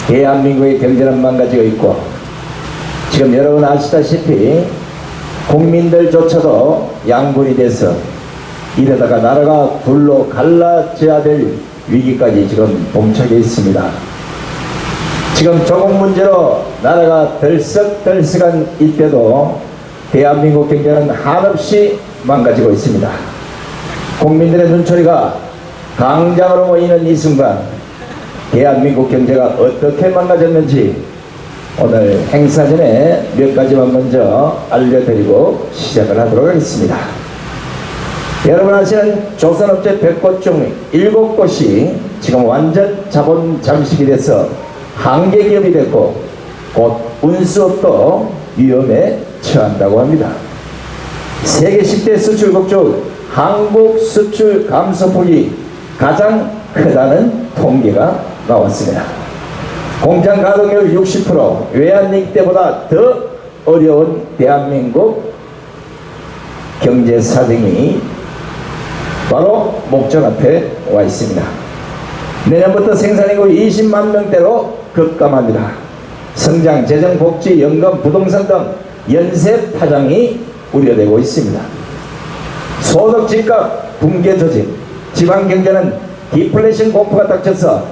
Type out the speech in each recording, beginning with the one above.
대한민국의 경제는 망가지고 있고, 지금 여러분 아시다시피 국민들조차도 양분이 돼서 이러다가 나라가 둘로 갈라져야 될 위기까지 지금 봉착해 있습니다. 지금 조국 문제로 나라가 덜썩덜썩한 이때도 대한민국 경제는 한없이 망가지고 있습니다. 국민들의 눈초리가 강장으로 모이는 이 순간 대한민국 경제가 어떻게 망가졌는지 오늘 행사 전에 몇 가지만 먼저 알려드리고 시작을 하도록 하겠습니다. 여러분 아시는 조선업체 100곳 중 7곳이 지금 완전 자본 잠식이 돼서 한계 기업이 됐고, 곧 운수업도 위험에 처한다고 합니다. 세계 10대 수출국 중 한국 수출 감소폭이 가장 크다는 통계가 나왔습니다. 공장 가동률 60%, 외환위기 때보다 더 어려운 대한민국 경제 사정이 바로 목전 앞에 와 있습니다. 내년부터 생산인구 20만 명대로 급감합니다. 성장, 재정, 복지, 연금, 부동산 등 연쇄 파장이 우려되고 있습니다. 소득 집값 붕괴 조짐, 지방 경제는 디플레이션 공포가 닥쳐서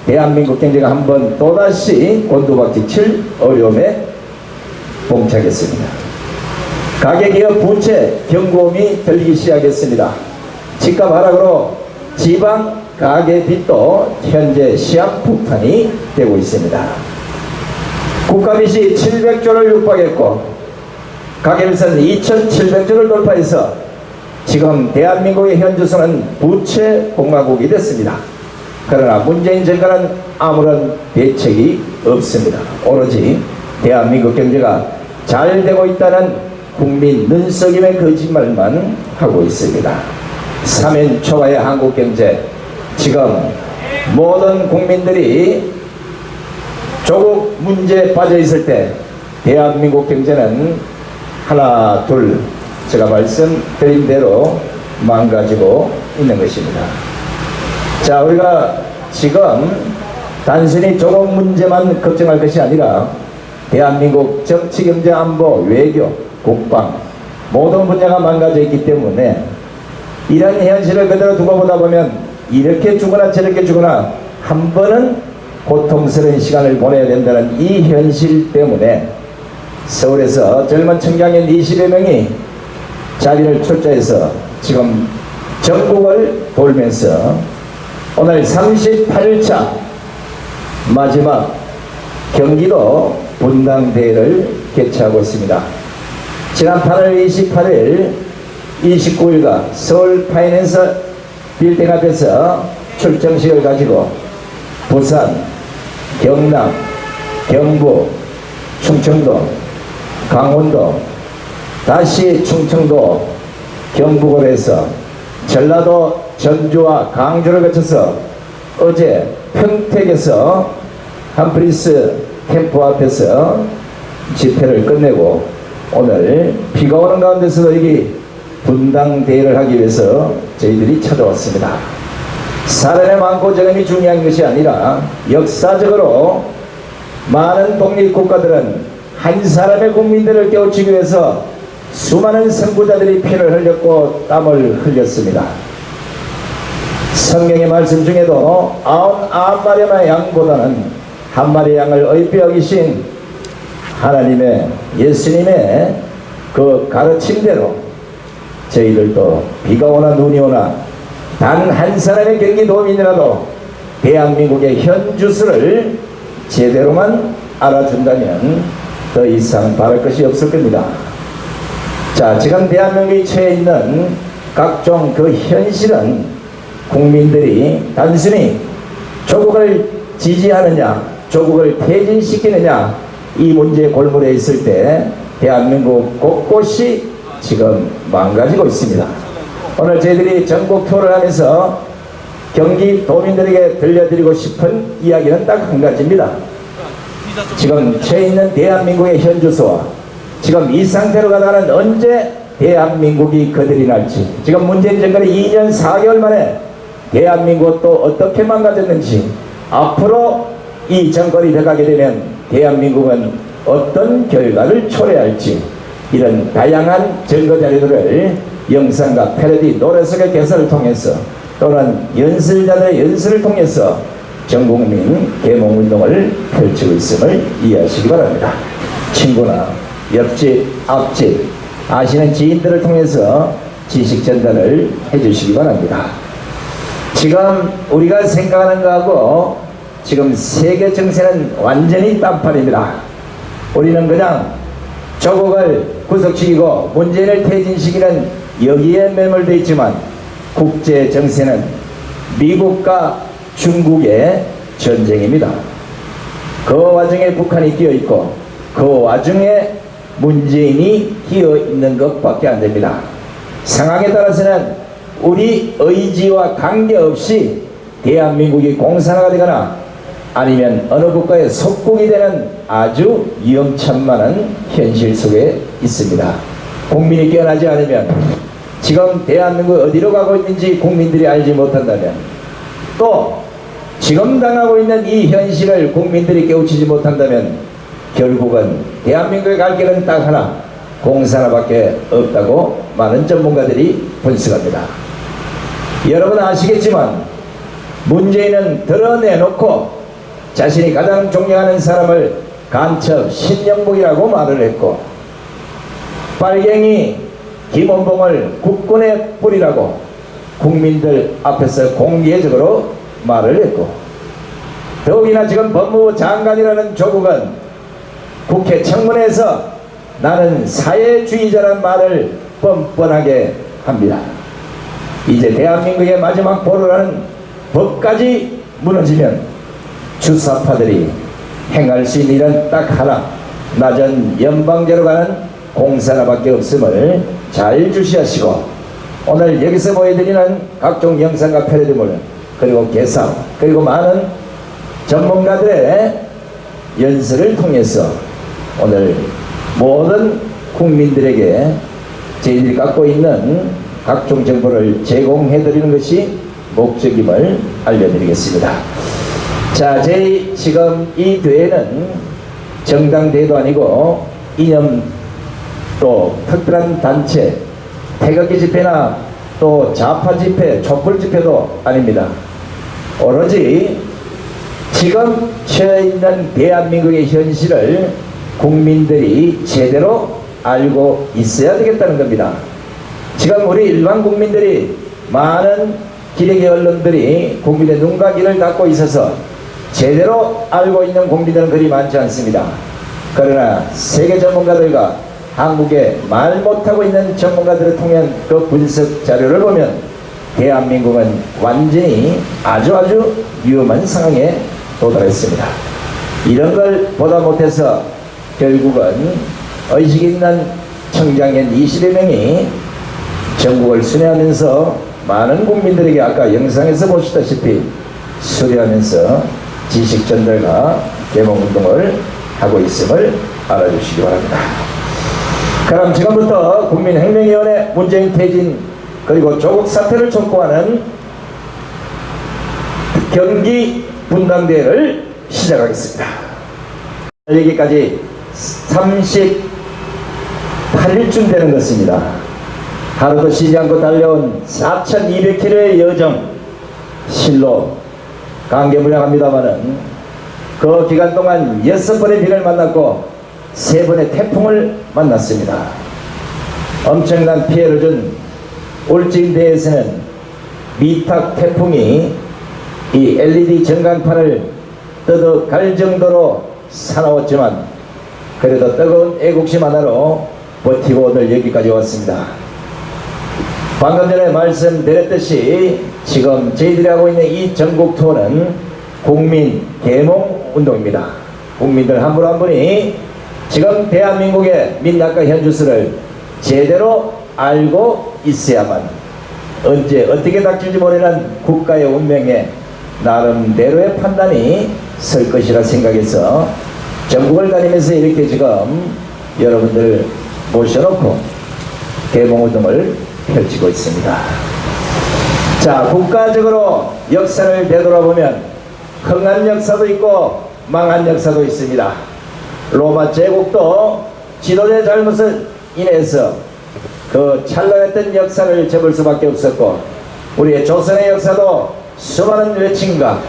대한민국 경제가 한번 또다시 곤두박질 칠 어려움에 봉착했습니다. 가계기업 부채 경고음이 들리기 시작했습니다. 집값 하락으로 지방 가계 빚도 현재 시한폭탄이 되고 있습니다. 국가빚이 700조를 육박했고 가계빚은 2700조를 돌파해서 지금 대한민국의 현주소는 부채 공화국이 됐습니다. 그러나 문재인 정권은 아무런 대책이 없습니다. 오로지 대한민국 경제가 잘 되고 있다는 국민 눈속임의 거짓말만 하고 있습니다. 3연 초과의 한국 경제, 지금 모든 국민들이 조국 문제에 빠져 있을 때 대한민국 경제는 하나 둘 제가 말씀드린 대로 망가지고 있는 것입니다. 자, 우리가 지금 단순히 조국 문제만 걱정할 것이 아니라 대한민국 정치, 경제, 안보, 외교, 국방 모든 분야가 망가져 있기 때문에 이런 현실을 그대로 두고 보다 보면 이렇게 죽거나 저렇게 죽거나 한 번은 고통스러운 시간을 보내야 된다는 이 현실 때문에 서울에서 젊은 청장년 20여 명이 자리를 출자해서 지금 전국을 돌면서 오늘 38일차 마지막 경기도 분당대회를 개최하고 있습니다. 지난 8월 28일 29일가 서울 파이낸스 빌딩 앞에서 출정식을 가지고 부산, 경남, 경북, 충청도, 강원도, 다시 충청도, 경북을 해서 전라도, 전주와 강주를 거쳐서 어제 평택에서 한프리스 캠프 앞에서 집회를 끝내고 오늘 비가 오는 가운데서도 여기 분당대회를 하기 위해서 저희들이 찾아왔습니다. 사람의 많고 적음이 중요한 것이 아니라 역사적으로 많은 독립국가들은 한 사람의 국민들을 깨우치기 위해서 수많은 선구자들이 피를 흘렸고 땀을 흘렸습니다. 성경의 말씀 중에도 99마리의 양보다는 한 마리의 양을 어이쁘게 여기신 하나님의 예수님의 그 가르침대로 저희들도 비가 오나 눈이 오나 단 한 사람의 경기도민이라도 대한민국의 현주소를 제대로만 알아준다면 더 이상 바랄 것이 없을 겁니다. 자, 지금 대한민국에 처해 있는 각종 그 현실은 국민들이 단순히 조국을 지지하느냐 조국을 퇴진시키느냐 이 문제에 골몰해 있을 때 대한민국 곳곳이 지금 망가지고 있습니다. 오늘 저희들이 전국 투어를 하면서 경기도민들에게 들려드리고 싶은 이야기는 딱 한 가지입니다. 지금 처해 있는 대한민국의 현주소와 지금 이 상태로 가다가는 언제 대한민국이 거들이 날지, 지금 문재인 정권이 2년 4개월 만에 대한민국도 어떻게 망가졌는지, 앞으로 이 정권이 돼가게 되면 대한민국은 어떤 결과를 초래할지 이런 다양한 증거 자료들을 영상과 패러디, 노래 속의 개설을 통해서 또는 연설자들의 연설을 통해서 전국민 계몽운동을 펼치고 있음을 이해하시기 바랍니다. 친구나 옆집, 앞집, 아시는 지인들을 통해서 지식 전달을 해주시기 바랍니다. 지금 우리가 생각하는 거하고 지금 세계 정세는 완전히 딴판입니다. 우리는 그냥 조국을 구속시키고 문재인을 퇴진시키는 여기에 매몰되어 있지만 국제 정세는 미국과 중국의 전쟁입니다. 그 와중에 북한이 끼어있고 그 와중에 문재인이 끼어있는 것밖에 안 됩니다. 상황에 따라서는 우리 의지와 관계없이 대한민국이 공산화가 되거나 아니면 어느 국가의 속국이 되는 아주 위험천만한 현실 속에 있습니다. 국민이 깨어나지 않으면 지금 대한민국이 어디로 가고 있는지 국민들이 알지 못한다면 또 지금 당하고 있는 이 현실을 국민들이 깨우치지 못한다면 결국은 대한민국의 갈 길은 딱 하나, 공산화밖에 없다고 많은 전문가들이 분석합니다. 여러분 아시겠지만 문재인은 드러내놓고 자신이 가장 존경하는 사람을 간첩 신영복이라고 말을 했고 빨갱이 김원봉을 국군의 뿌리라고 국민들 앞에서 공개적으로 말을 했고 더욱이나 지금 법무부 장관이라는 조국은 국회 청문회에서 나는 사회주의자라는 말을 뻔뻔하게 합니다. 이제 대한민국의 마지막 보루라는 법까지 무너지면 주사파들이 행할 수 있는 일은 딱 하나, 낮은 연방제로 가는 공산화밖에 없음을 잘 주시하시고 오늘 여기서 보여드리는 각종 영상과 패러디물 그리고 개상 그리고 많은 전문가들의 연설을 통해서 오늘 모든 국민들에게 저희들이 갖고 있는 각종 정보를 제공해드리는 것이 목적임을 알려드리겠습니다. 자, 저희 지금 이 대회는 정당대회도 아니고 이념 또 특별한 단체 태극기 집회나 또 좌파 집회, 촛불 집회도 아닙니다. 오로지 지금 처해 있는 대한민국의 현실을 국민들이 제대로 알고 있어야 되겠다는 겁니다. 지금 우리 일반 국민들이 많은 기레기 언론들이 국민의 눈과 귀를 닫고 있어서 제대로 알고 있는 국민들은 그리 많지 않습니다. 그러나 세계 전문가들과 한국에 말 못하고 있는 전문가들을 통한 그 분석 자료를 보면 대한민국은 완전히 아주 위험한 상황에 도달했습니다. 이런 걸 보다 못해서 결국은 의식 있는 청장년 20여 명이 전국을 순회하면서 많은 국민들에게 아까 영상에서 보시다시피 수리하면서 지식 전달과 계몽운동을 하고 있음을 알아주시기 바랍니다. 그럼 지금부터 국민혁명위원회 문재인 퇴진 그리고 조국 사태를 촉구하는 경기 분당대회를 시작하겠습니다. 여기까지 38일쯤 되는 것입니다. 하루도 쉬지 않고 달려온 4,200km의 여정 실로 감개무량합니다마는 그 기간 동안 6번의 비를 만났고 3번의 태풍을 만났습니다. 엄청난 피해를 준 울진대에서는 미탁 태풍이 이 LED 전광판을 뜯어갈 정도로 사나웠지만 그래도 뜨거운 애국심 하나로 버티고 오늘 여기까지 왔습니다. 방금 전에 말씀드렸듯이 지금 저희들이 하고 있는 이 전국 투어는 국민 계몽 운동입니다. 국민들 한 분 한 분이 지금 대한민국의 민낯과 현주소를 제대로 알고 있어야만 언제 어떻게 닥칠지 모르는 국가의 운명에 나름대로의 판단이 설 것이라 생각해서 전국을 다니면서 이렇게 지금 여러분들 모셔놓고 계몽운동을 펼치고 있습니다. 자, 국가적으로 역사를 되돌아보면 흥한 역사도 있고 망한 역사도 있습니다. 로마 제국도 지도자의 잘못을 인해서 그 찬란했던 역사를 접을 수밖에 없었고, 우리의 조선의 역사도 수많은 외침과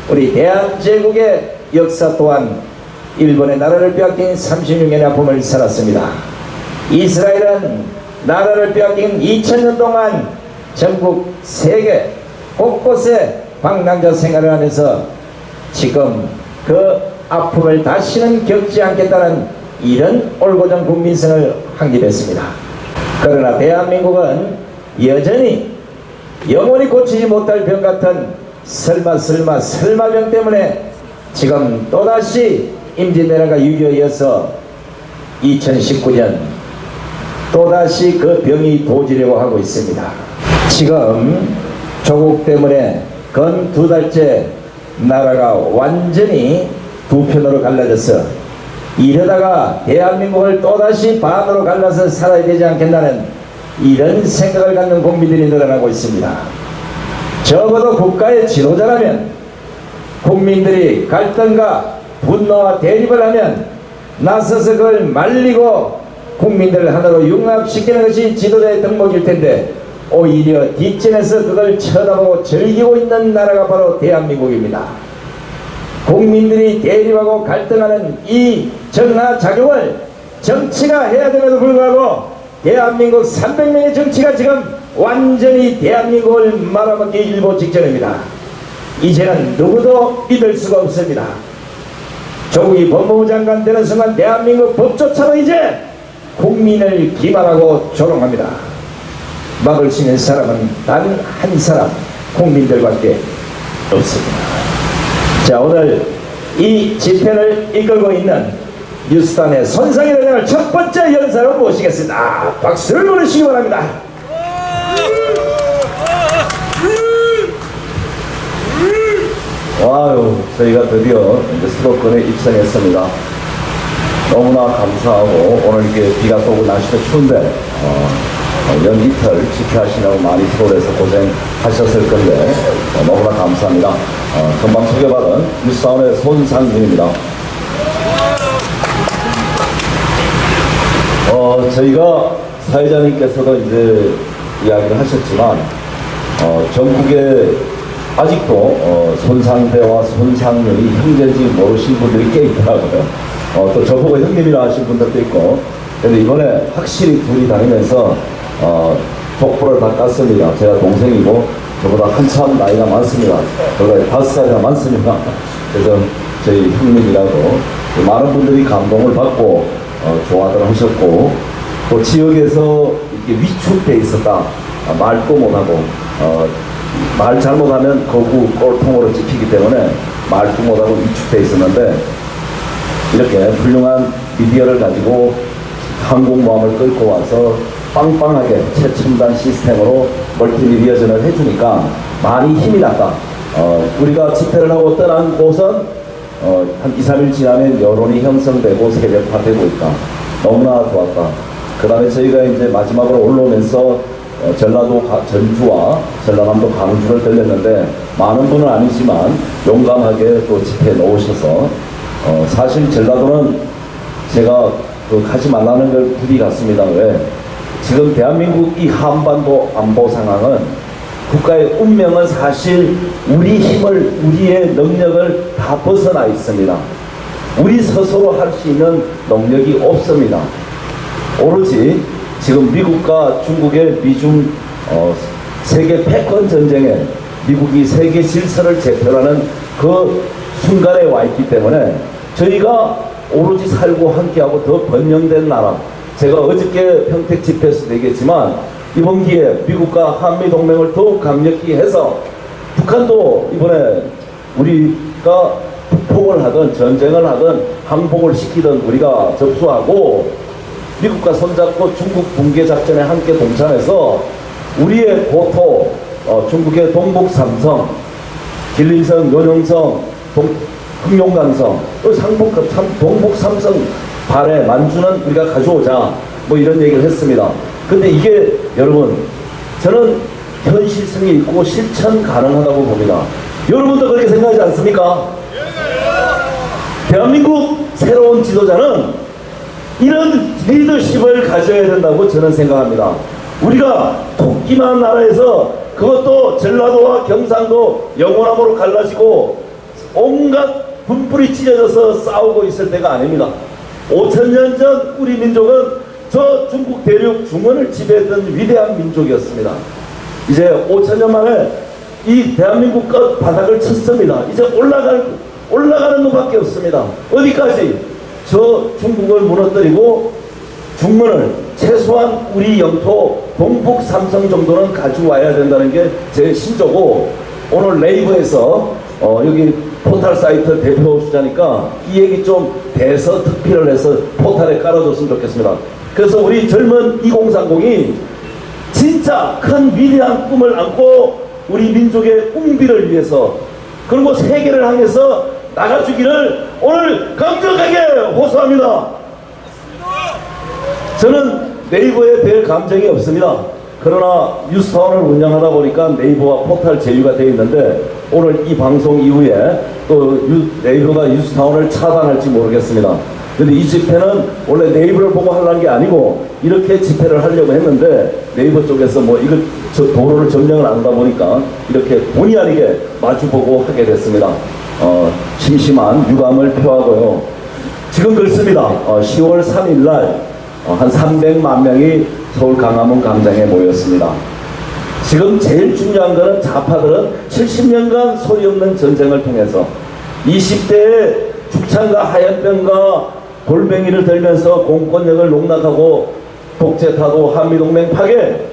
우리 대한제국의 역사 또한 일본의 나라를 빼앗긴 36년의 아픔을 살았습니다. 이스라엘은 나라를 빼앗긴 2000년 동안 전국 세계 곳곳에 방랑자 생활을 하면서 지금 그 아픔을 다시는 겪지 않겠다는 이런 올곧은 국민성을 확립했습니다. 그러나 대한민국은 여전히 영원히 고치지 못할 병 같은 설마병 때문에 지금 또다시 임진왜란과 6.25에 이어서 2019년 또다시 그 병이 도지려고 하고 있습니다. 지금 조국 때문에 건 2달째 나라가 완전히 두 편으로 갈라져서 이러다가 대한민국을 또다시 반으로 갈라서 살아야 되지 않겠나는 이런 생각을 갖는 국민들이 늘어나고 있습니다. 적어도 국가의 지도자라면 국민들이 갈등과 분노와 대립을 하면 나서서 그걸 말리고 국민들을 하나로 융합시키는 것이 지도자의 덕목일 텐데, 오히려 뒷전에서 그걸 쳐다보고 즐기고 있는 나라가 바로 대한민국입니다. 국민들이 대립하고 갈등하는 이 정화작용을 정치가 해야 됨에도 불구하고 대한민국 300명의 정치가 지금 완전히 대한민국을 말아먹기 일보 직전입니다. 이제는 누구도 믿을 수가 없습니다. 조국이 법무부 장관 되는 순간 대한민국 법조차도 이제 국민을 기만하고 조롱합니다. 막을 수 있는 사람은 단 한 사람, 국민들밖에 없습니다. 자, 오늘 이 집회를 이끌고 있는 뉴스단의 손상희 대장을 첫 번째 연사로 모시겠습니다. 박수를 보내시기 바랍니다. 와요, 저희가 드디어 이제 수도권에 입성했습니다. 너무나 감사하고, 오늘 이렇게 비가 또 오고 날씨도 추운데 연 이틀 집회하시느라고 많이 서울에서 고생하셨을 건데 너무나 감사합니다. 금방 소개받은 뉴스타운의 손상민입니다. 저희가 사회자님께서도 이제 이야기를 하셨지만 전국에 아직도 손상배와 손상민이 형제인지 모르신 분들이 꽤 있더라고요. 또 저보고 형님이라 하신 분들도 있고. 근데 이번에 확실히 둘이 다니면서 족보를 다 깠습니다. 제가 동생이고 저보다 한참 나이가 많습니다. 저보다 5살이나 많습니다. 그래서 저희 형님이라고 많은 분들이 감동을 받고 좋아들 하셨고, 또 지역에서 이렇게 위축돼 있었다, 말도 못하고 말 잘못하면 거구 꼴통으로 찍히기 때문에 말도 못하고 위축돼 있었는데, 이렇게 훌륭한 미디어를 가지고 항공모함을 끌고 와서 빵빵하게 최첨단 시스템으로 멀티미디어전을 해주니까 많이 힘이 났다. 우리가 집회를 하고 떠난 곳은 한 2, 3일 지나면 여론이 형성되고 세력화되고 있다. 너무나 좋았다. 그 다음에 저희가 이제 마지막으로 올라오면서 전라도 전주와 전라남도 광주를 들렸는데, 많은 분은 아니지만 용감하게 또 집회에 놓으셔서 사실 전라도는 제가 가지 말라는 걸 부디 갔습니다. 왜? 지금 대한민국 이 한반도 안보 상황은, 국가의 운명은 사실 우리 힘을, 우리의 능력을 다 벗어나 있습니다. 우리 스스로 할 수 있는 능력이 없습니다. 오로지 지금 미국과 중국의 미중 세계 패권 전쟁에 미국이 세계 질서를 재편하는 그 순간에 와 있기 때문에 저희가 오로지 살고 함께하고 더 번영된 나라, 제가 어저께 평택 집회에서도 얘기했지만 이번 기회에 미국과 한미동맹을 더욱 강력히 해서 북한도 이번에 우리가 북폭을 하든 전쟁을 하든 항복을 시키든 우리가 접수하고, 미국과 손잡고 중국 붕괴 작전에 함께 동참해서 우리의 고토, 중국의 동북 삼성, 길림성, 요령성, 흑룡강성, 동북 삼성 발해 만주는 우리가 가져오자, 뭐 이런 얘기를 했습니다. 근데 이게 여러분, 저는 현실성이 있고 실천 가능하다고 봅니다. 여러분도 그렇게 생각하지 않습니까? 일본 지도자는 이런 리더십을 가져야 된다고 저는 생각합니다. 우리가 토끼만 나라에서 그것도 전라도와 경상도 영원함으로 갈라지고 온갖 분뿔이 찢어져서 싸우고 있을 때가 아닙니다. 5,000년 전 우리 민족은 저 중국 대륙 중원을 지배했던 위대한 민족이었습니다. 이제 5,000년 만에 이 대한민국 끝 바닥을 쳤습니다. 이제 올라가는 것밖에 없습니다. 어디까지? 저 중국을 무너뜨리고 중문을 최소한 우리 영토 동북 삼성 정도는 가져와야 된다는 게 제 신조고, 오늘 네이버에서 여기 포털 사이트 대표 주자니까 이 얘기 좀 대서 특필을 해서 포털에 깔아줬으면 좋겠습니다. 그래서 우리 젊은 2030이 진짜 큰 위대한 꿈을 안고 우리 민족의 운비를 위해서 그리고 세계를 향해서 나가주기를 오늘 강력하게 호소합니다. 저는 네이버에 별 감정이 없습니다. 그러나 뉴스타운을 운영하다 보니까 네이버와 포털 제휴가 되어 있는데 오늘 이 방송 이후에 또 네이버가 뉴스타운을 차단할지 모르겠습니다. 그런데 이 집회는 원래 네이버를 보고 하려는 게 아니고 이렇게 집회를 하려고 했는데 네이버 쪽에서 뭐 이거 도로를 점령을 안 하다 보니까 이렇게 본의 아니게 마주보고 하게 됐습니다. 심심한 유감을 표하고요. 지금 그렇습니다. 10월 3일 날 한 300만 명이 서울 강화문 광장에 모였습니다. 지금 제일 중요한 것은 좌파들은 70년간 소리 없는 전쟁을 통해서 20대의 죽창과 하얀병과 골뱅이를 들면서 공권력을 농락하고 독재타도 한미동맹 파괴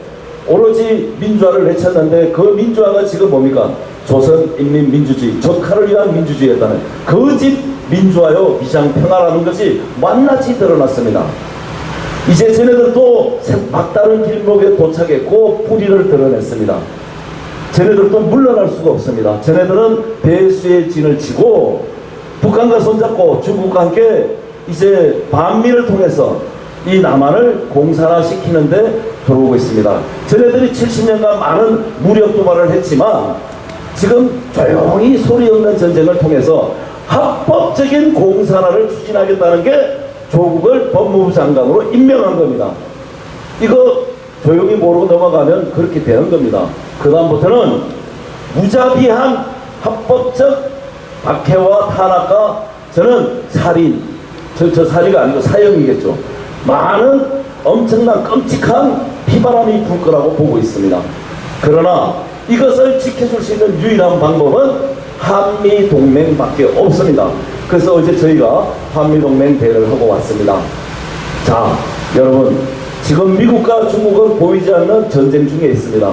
오로지 민주화를 외쳤는데 그 민주화가 지금 뭡니까? 조선인민민주주의, 적화를 위한 민주주의였다는 거짓 민주화요 비상평화라는 것이 낱낱이 드러났습니다. 이제 쟤네들도 막다른 길목에 도착했고 뿌리를 드러냈습니다. 쟤네들도 물러날 수가 없습니다. 쟤네들은 배수의 진을 치고 북한과 손잡고 중국과 함께 이제 반미를 통해서 이 남한을 공산화시키는데 들어오고 있습니다. 쟤네들이 70년간 많은 무력 도발을 했지만 지금 조용히 소리 없는 전쟁을 통해서 합법적인 공산화를 추진하겠다는 게 조국을 법무부 장관으로 임명한 겁니다. 이거 조용히 모르고 넘어가면 그렇게 되는 겁니다. 그 다음부터는 무자비한 합법적 박해와 탄압과 저는 살인, 저 살인가 아니고 사형이겠죠. 많은 엄청난 끔찍한 피바람이 불 거라고 보고 있습니다. 그러나 이것을 지켜줄 수 있는 유일한 방법은 한미동맹밖에 없습니다. 그래서 어제 저희가 한미동맹 대회를 하고 왔습니다. 자, 여러분, 지금 미국과 중국은 보이지 않는 전쟁 중에 있습니다.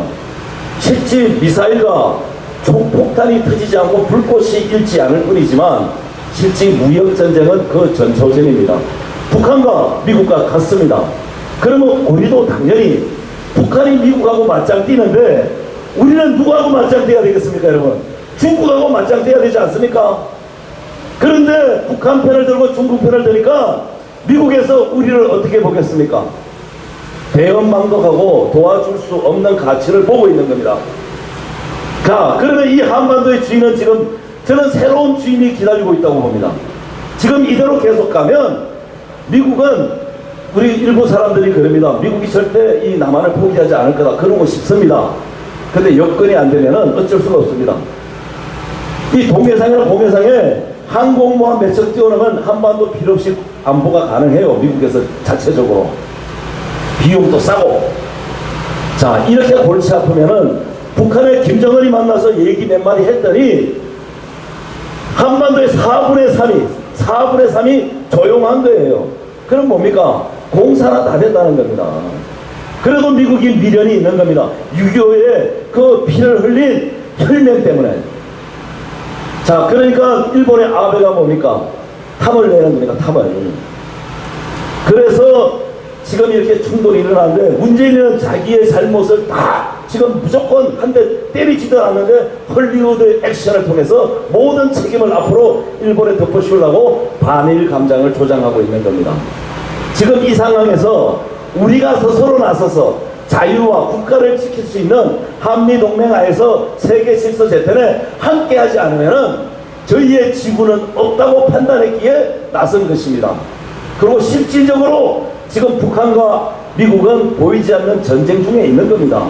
실제 미사일과 총폭탄이 터지지 않고 불꽃이 일지 않을 뿐이지만 실제 무역전쟁은 그 전초전입니다. 북한과 미국과 같습니다. 그러면 우리도 당연히 북한이 미국하고 맞짱 뛰는데 우리는 누구하고 맞짱 뛰어야 되겠습니까, 여러분? 중국하고 맞짱 뛰어야 되지 않습니까? 그런데 북한 편을 들고 중국 편을 드니까 미국에서 우리를 어떻게 보겠습니까? 대언망독하고 도와줄 수 없는 가치를 보고 있는 겁니다. 자, 그러면 이 한반도의 주인은 지금 저는 새로운 주인이 기다리고 있다고 봅니다. 지금 이대로 계속 가면 미국은 우리 일부 사람들이 그럽니다. 미국이 절대 이 남한을 포기하지 않을 거다 그러고 싶습니다. 근데 여건이 안 되면은 어쩔 수가 없습니다. 이 동해상이나 공해상에 항공모함 몇 척 띄워놓으면 한반도 필요 없이 안보가 가능해요. 미국에서 자체적으로. 비용도 싸고. 자, 이렇게 골치 아프면은 북한의 김정은이 만나서 얘기 몇 마디 했더니 한반도의 4분의 3이 조용한 거예요. 그럼 뭡니까? 공산화 다 됐다는 겁니다. 그래도 미국이 미련이 있는 겁니다. 6.25에 그 피를 흘린 혈맹 때문에. 자, 그러니까 일본의 아베가 뭡니까? 탐을 내는 겁니다. 탐을. 그래서 지금 이렇게 충돌이 일어나는데 문재인은 자기의 잘못을 다 지금 무조건 한 대 때리지도 않는데 헐리우드 액션을 통해서 모든 책임을 앞으로 일본에 덮어씌우려고 반일 감정을 조장하고 있는 겁니다. 지금 이 상황에서 우리가 스스로 나서서 자유와 국가를 지킬 수 있는 한미동맹 하에서 세계 질서 재편에 함께하지 않으면은 저희의 지구는 없다고 판단했기에 나선 것입니다. 그리고 실질적으로 지금 북한과 미국은 보이지 않는 전쟁 중에 있는 겁니다.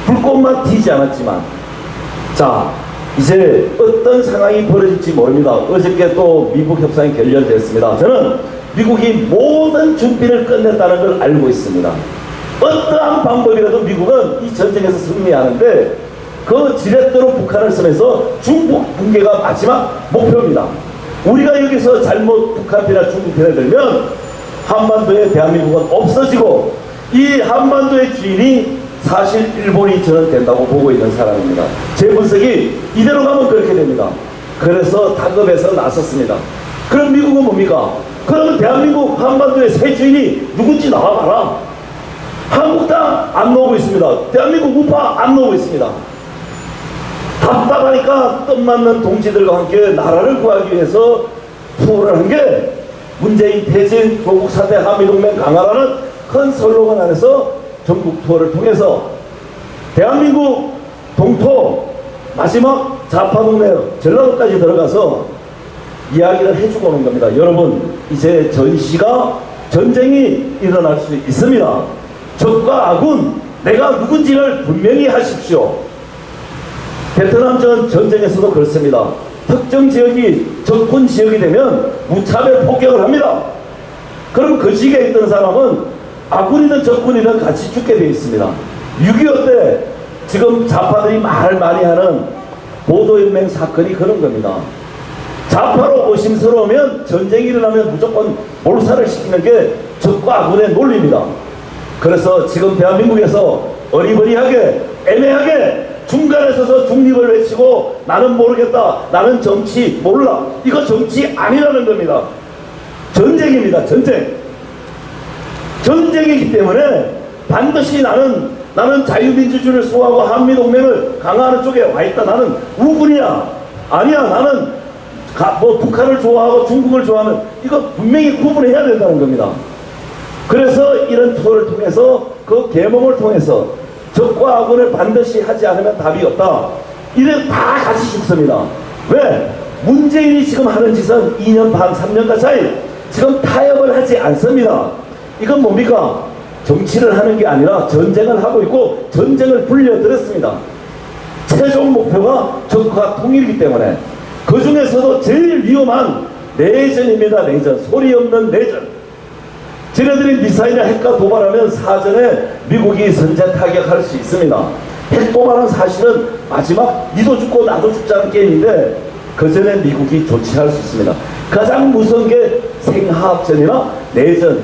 불꽃만 튀지 않았지만. 자, 이제 어떤 상황이 벌어질지 모릅니다. 어저께 또 미국 협상이 결렬됐습니다. 저는 미국이 모든 준비를 끝냈다는 걸 알고 있습니다. 어떠한 방법이라도 미국은 이 전쟁에서 승리하는데 그 지렛대로 북한을 쓰면서 중국 붕괴가 마지막 목표입니다. 우리가 여기서 잘못 북한 편이나 중국 편에 들면 한반도에 대한민국은 없어지고 이 한반도의 주인이 사실 일본이 저는 된다고 보고 있는 사람입니다. 제 분석이 이대로 가면 그렇게 됩니다. 그래서 다급해서 나섰습니다. 그럼 미국은 뭡니까? 그러면 대한민국 한반도의 새 주인이 누군지 나와봐라. 한국당 안 나오고 있습니다. 대한민국 우파 안 나오고 있습니다. 답답하니까 뜻맞는 동지들과 함께 나라를 구하기 위해서 투어를 한 게 문재인 퇴진 조국 사태 한미동맹 강화라는 큰 슬로건 안에서 전국 투어를 통해서 대한민국 동토 마지막 좌파 동네 전라도까지 들어가서 이야기를 해주고 오는 겁니다. 여러분, 이제 전시가 전쟁이 일어날 수 있습니다. 적과 아군, 내가 누군지를 분명히 하십시오. 베트남 전쟁에서도 그렇습니다. 특정 지역이 적군 지역이 되면 무차별 폭격을 합니다. 그럼 그 지역에 있던 사람은 아군이든 적군이든 같이 죽게 되어 있습니다. 6.25 때 지금 좌파들이 말 많이 하는 보도연맹 사건이 그런 겁니다. 좌파로 의심스러우면 전쟁이 일어나면 무조건 몰살을 시키는 게 적과 아군의 논리입니다. 그래서 지금 대한민국에서 어리버리하게 애매하게 중간에 서서 중립을 외치고 나는 모르겠다, 나는 정치 몰라, 이거 정치 아니라는 겁니다. 전쟁입니다. 전쟁이기 때문에 반드시 나는 자유민주주의를 수호하고 한미동맹을 강화하는 쪽에 와있다. 나는 우군이야. 아니야, 나는 북한을 좋아하고 중국을 좋아하는, 이거 분명히 구분해야 된다는 겁니다. 그래서 이런 투어를 통해서 그 계몽을 통해서 적과 아군을 반드시 하지 않으면 답이 없다. 이래 다 같이 죽습니다. 왜? 문재인이 지금 하는 짓은 2년 반, 3년 가까이 지금 타협을 하지 않습니다. 이건 뭡니까? 정치를 하는 게 아니라 전쟁을 하고 있고 전쟁을 불려들였습니다. 최종 목표가 적과 통일이기 때문에 그 중에서도 제일 위험한 내전입니다. 내전. 소리 없는 내전. 쟤네들이 미사일이나 핵과 도발하면 사전에 미국이 선제 타격할 수 있습니다. 핵 도발은 사실은 마지막 니도 죽고 나도 죽자는 게임인데 그 전에 미국이 조치할 수 있습니다. 가장 무서운 게 생화학전이나 내전.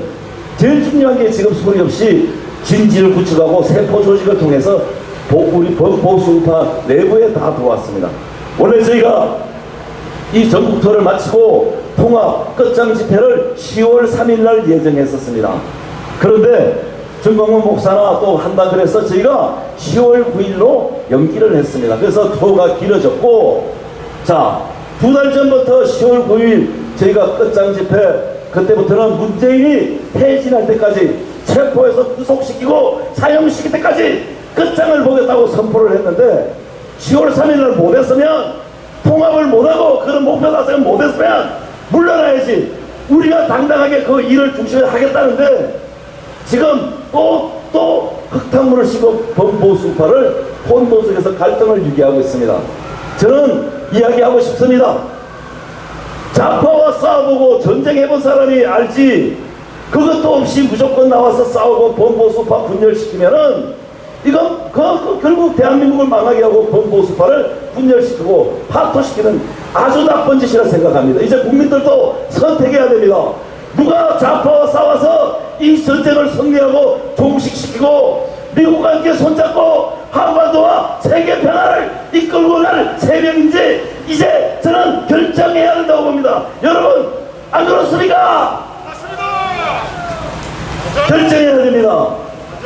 제일 중요한 게 지금 소리 없이 진지를 구축하고 세포 조직을 통해서 우리 보수우파 내부에 다 들어왔습니다. 원래 저희가 이 전국 투어를 마치고 통합 끝장 집회를 10월 3일 날 예정했었습니다. 그런데 정광훈 목사나 또 한다 그래서 저희가 10월 9일로 연기를 했습니다. 그래서 투어가 길어졌고, 자, 2달 전부터 10월 9일 저희가 끝장 집회, 그때부터는 문재인이 퇴진할 때까지 체포해서 구속시키고 사형시킬 때까지 끝장을 보겠다고 선포를 했는데 10월 3일 날 못했으면, 통합을 못하고 그런 목표 달성을 못했으면 물러나야지. 우리가 당당하게 그 일을 중심에 하겠다는데 지금 또 흙탕물을 씌고 범보수파를 혼돈 속에서 갈등을 유기하고 있습니다. 저는 이야기하고 싶습니다. 좌파와 싸워보고 전쟁해본 사람이 알지, 그것도 없이 무조건 나와서 싸우고 범보수파 분열시키면은 이건 결국 대한민국을 망하게 하고 범보수파를 분열시키고 파토시키는 아주 나쁜 짓이라 생각합니다. 이제 국민들도 선택해야 됩니다. 누가 좌파와 싸워서 이 전쟁을 승리하고 종식시키고 미국과 함께 손잡고 한반도와 세계 변화를 이끌고 갈 세력인지 이제 저는 결정해야 된다고 봅니다. 여러분, 안 그렇습니까? 맞습니다. 결정해야 됩니다.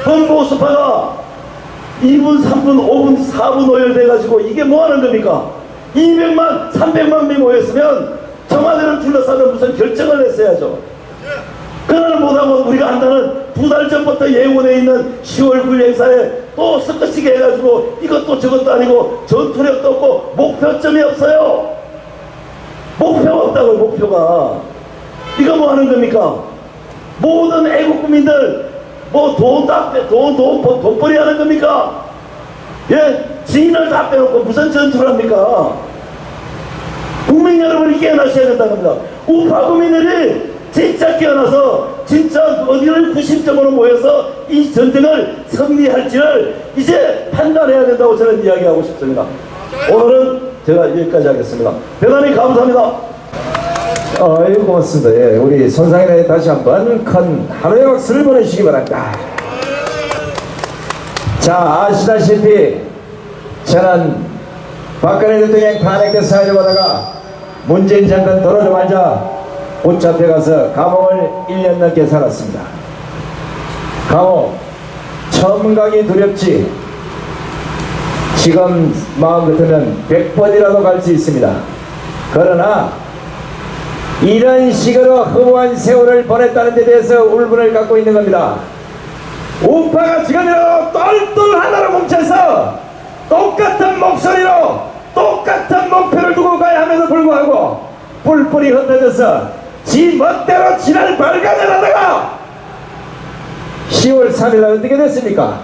범보수파가 2분, 3분, 5분, 4분 오열돼가지고 이게 뭐 하는 겁니까? 200만, 300만 명이 모였으면 청와대를 둘러싸는 무슨 결정을 했어야죠. 그걸 못하고 우리가 한다는 2달 전부터 예고돼 있는 10월 9일 행사에 또 섞어치게 해가지고 이것도 저것도 아니고 전투력도 없고 목표점이 없어요. 목표가 없다고. 목표가 이거 뭐 하는 겁니까? 모든 애국 국민들 뭐 돈벌이 하는 겁니까? 예? 지인을 다 빼놓고 무슨 전투를 합니까? 국민 여러분이 깨어나셔야 된다는 겁니다. 우파 국민들이 진짜 깨어나서 진짜 어디를 구심점으로 모여서 이 전쟁을 승리할지를 이제 판단해야 된다고 저는 이야기하고 싶습니다. 오늘은 제가 여기까지 하겠습니다. 대단히 감사합니다. 고맙습니다. 예, 우리 손상인에 다시 한번 큰 하루의 박수를 보내주시기 바랍니다. 자, 아시다시피 저는 박근혜 대통령 탄핵때 사회를 보다가 문재인 장관 떨어져마자 붙잡혀 가서 감옥을 1년 넘게 살았습니다. 감옥 처음 가기 두렵지 지금 마음 같으면 100번이라도 갈 수 있습니다. 그러나 이런 식으로 허무한 세월을 보냈다는 데 대해서 울분을 갖고 있는 겁니다. 우파가 지금이라도 똘똘 하나로 뭉쳐서 똑같은 목소리로 똑같은 목표를 두고 가야 함에도 불구하고 뿔뿔이 흩어져서 지 멋대로 지날 발간을 하다가 10월 3일 어떻게 됐습니까?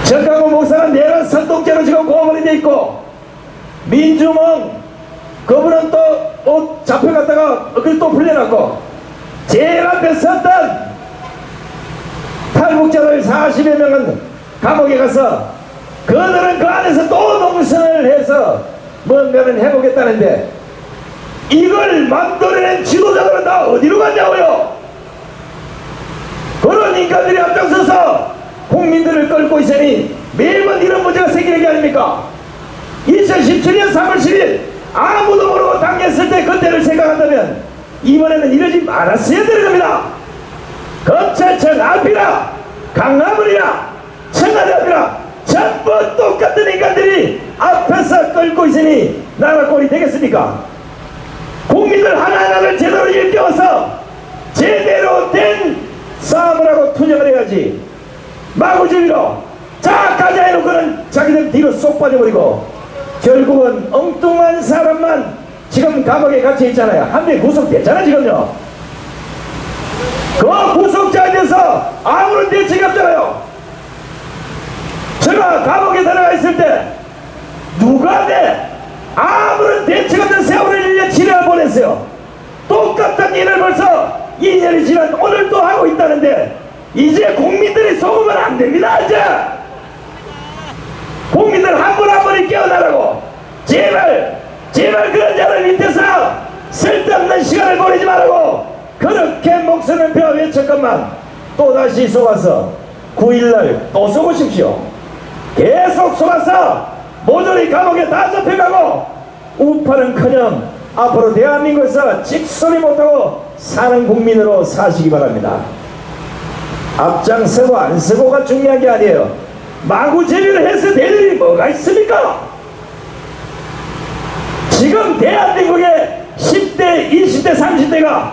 정강훈 목사는 내란 선동죄로 지금 고발이 돼 있고, 민주몽 그분은 또 잡혀갔다가 그걸 또 풀려났고, 제일 앞에 섰던 탈북자들 40여 명은 감옥에 가서 그들은 그 안에서 또 농선을 해서 뭔가를 해보겠다는데 이걸 만들어낸 지도자들은 다 어디로 갔냐고요? 그런 인간들이 앞장서서 국민들을 끌고 있으니 매번 이런 문제가 생기는 게 아닙니까? 2017년 3월 10일 아무도 모르고 당했을 때 그때를 생각한다면 이번에는 이러지 말았어야 되는 겁니다. 검찰청 앞이라 강남을이라 청와대 앞이라 전부 똑같은 인간들이 앞에서 끌고 있으니 나라 꼴이 되겠습니까? 국민들 하나하나를 제대로 일깨워서 제대로 된 싸움을 하고 투쟁을 해야지, 마구잡이로 자까지 해놓고는 자기들 뒤로 쏙 빠져버리고 결국은 엉뚱한 사람만 지금 감옥에 갇혀 있잖아요. 한 명 구속됐잖아 지금요. 그 구속자에 대해서 아무런 대책이 없잖아요. 제가 감옥에 들어가 있을 때 누가 아무런 대책 없는 세월을 1년 7년 보냈어요. 똑같은 일을 벌써 2년이 지난 오늘 또 하고 있다는데 이제 국민들이 속으면 안 됩니다. 이제 국민들 한 분 한 분이 깨어나라고 제발 그런 자들 밑에서 쓸데없는 시간을 보내지 말고 그렇게 목숨을 베어 외쳤건만 또다시 속아서 9일날 또 속으십시오. 계속 속아서 모조리 감옥에 다 잡혀가고 우파는커녕 앞으로 대한민국에서 직소리 못하고 사는 국민으로 사시기 바랍니다. 앞장서고 안 서고가 중요한 게 아니에요. 마구제비를 해서 될 일이 뭐가 있습니까? 지금 대한민국의 10대, 20대, 30대가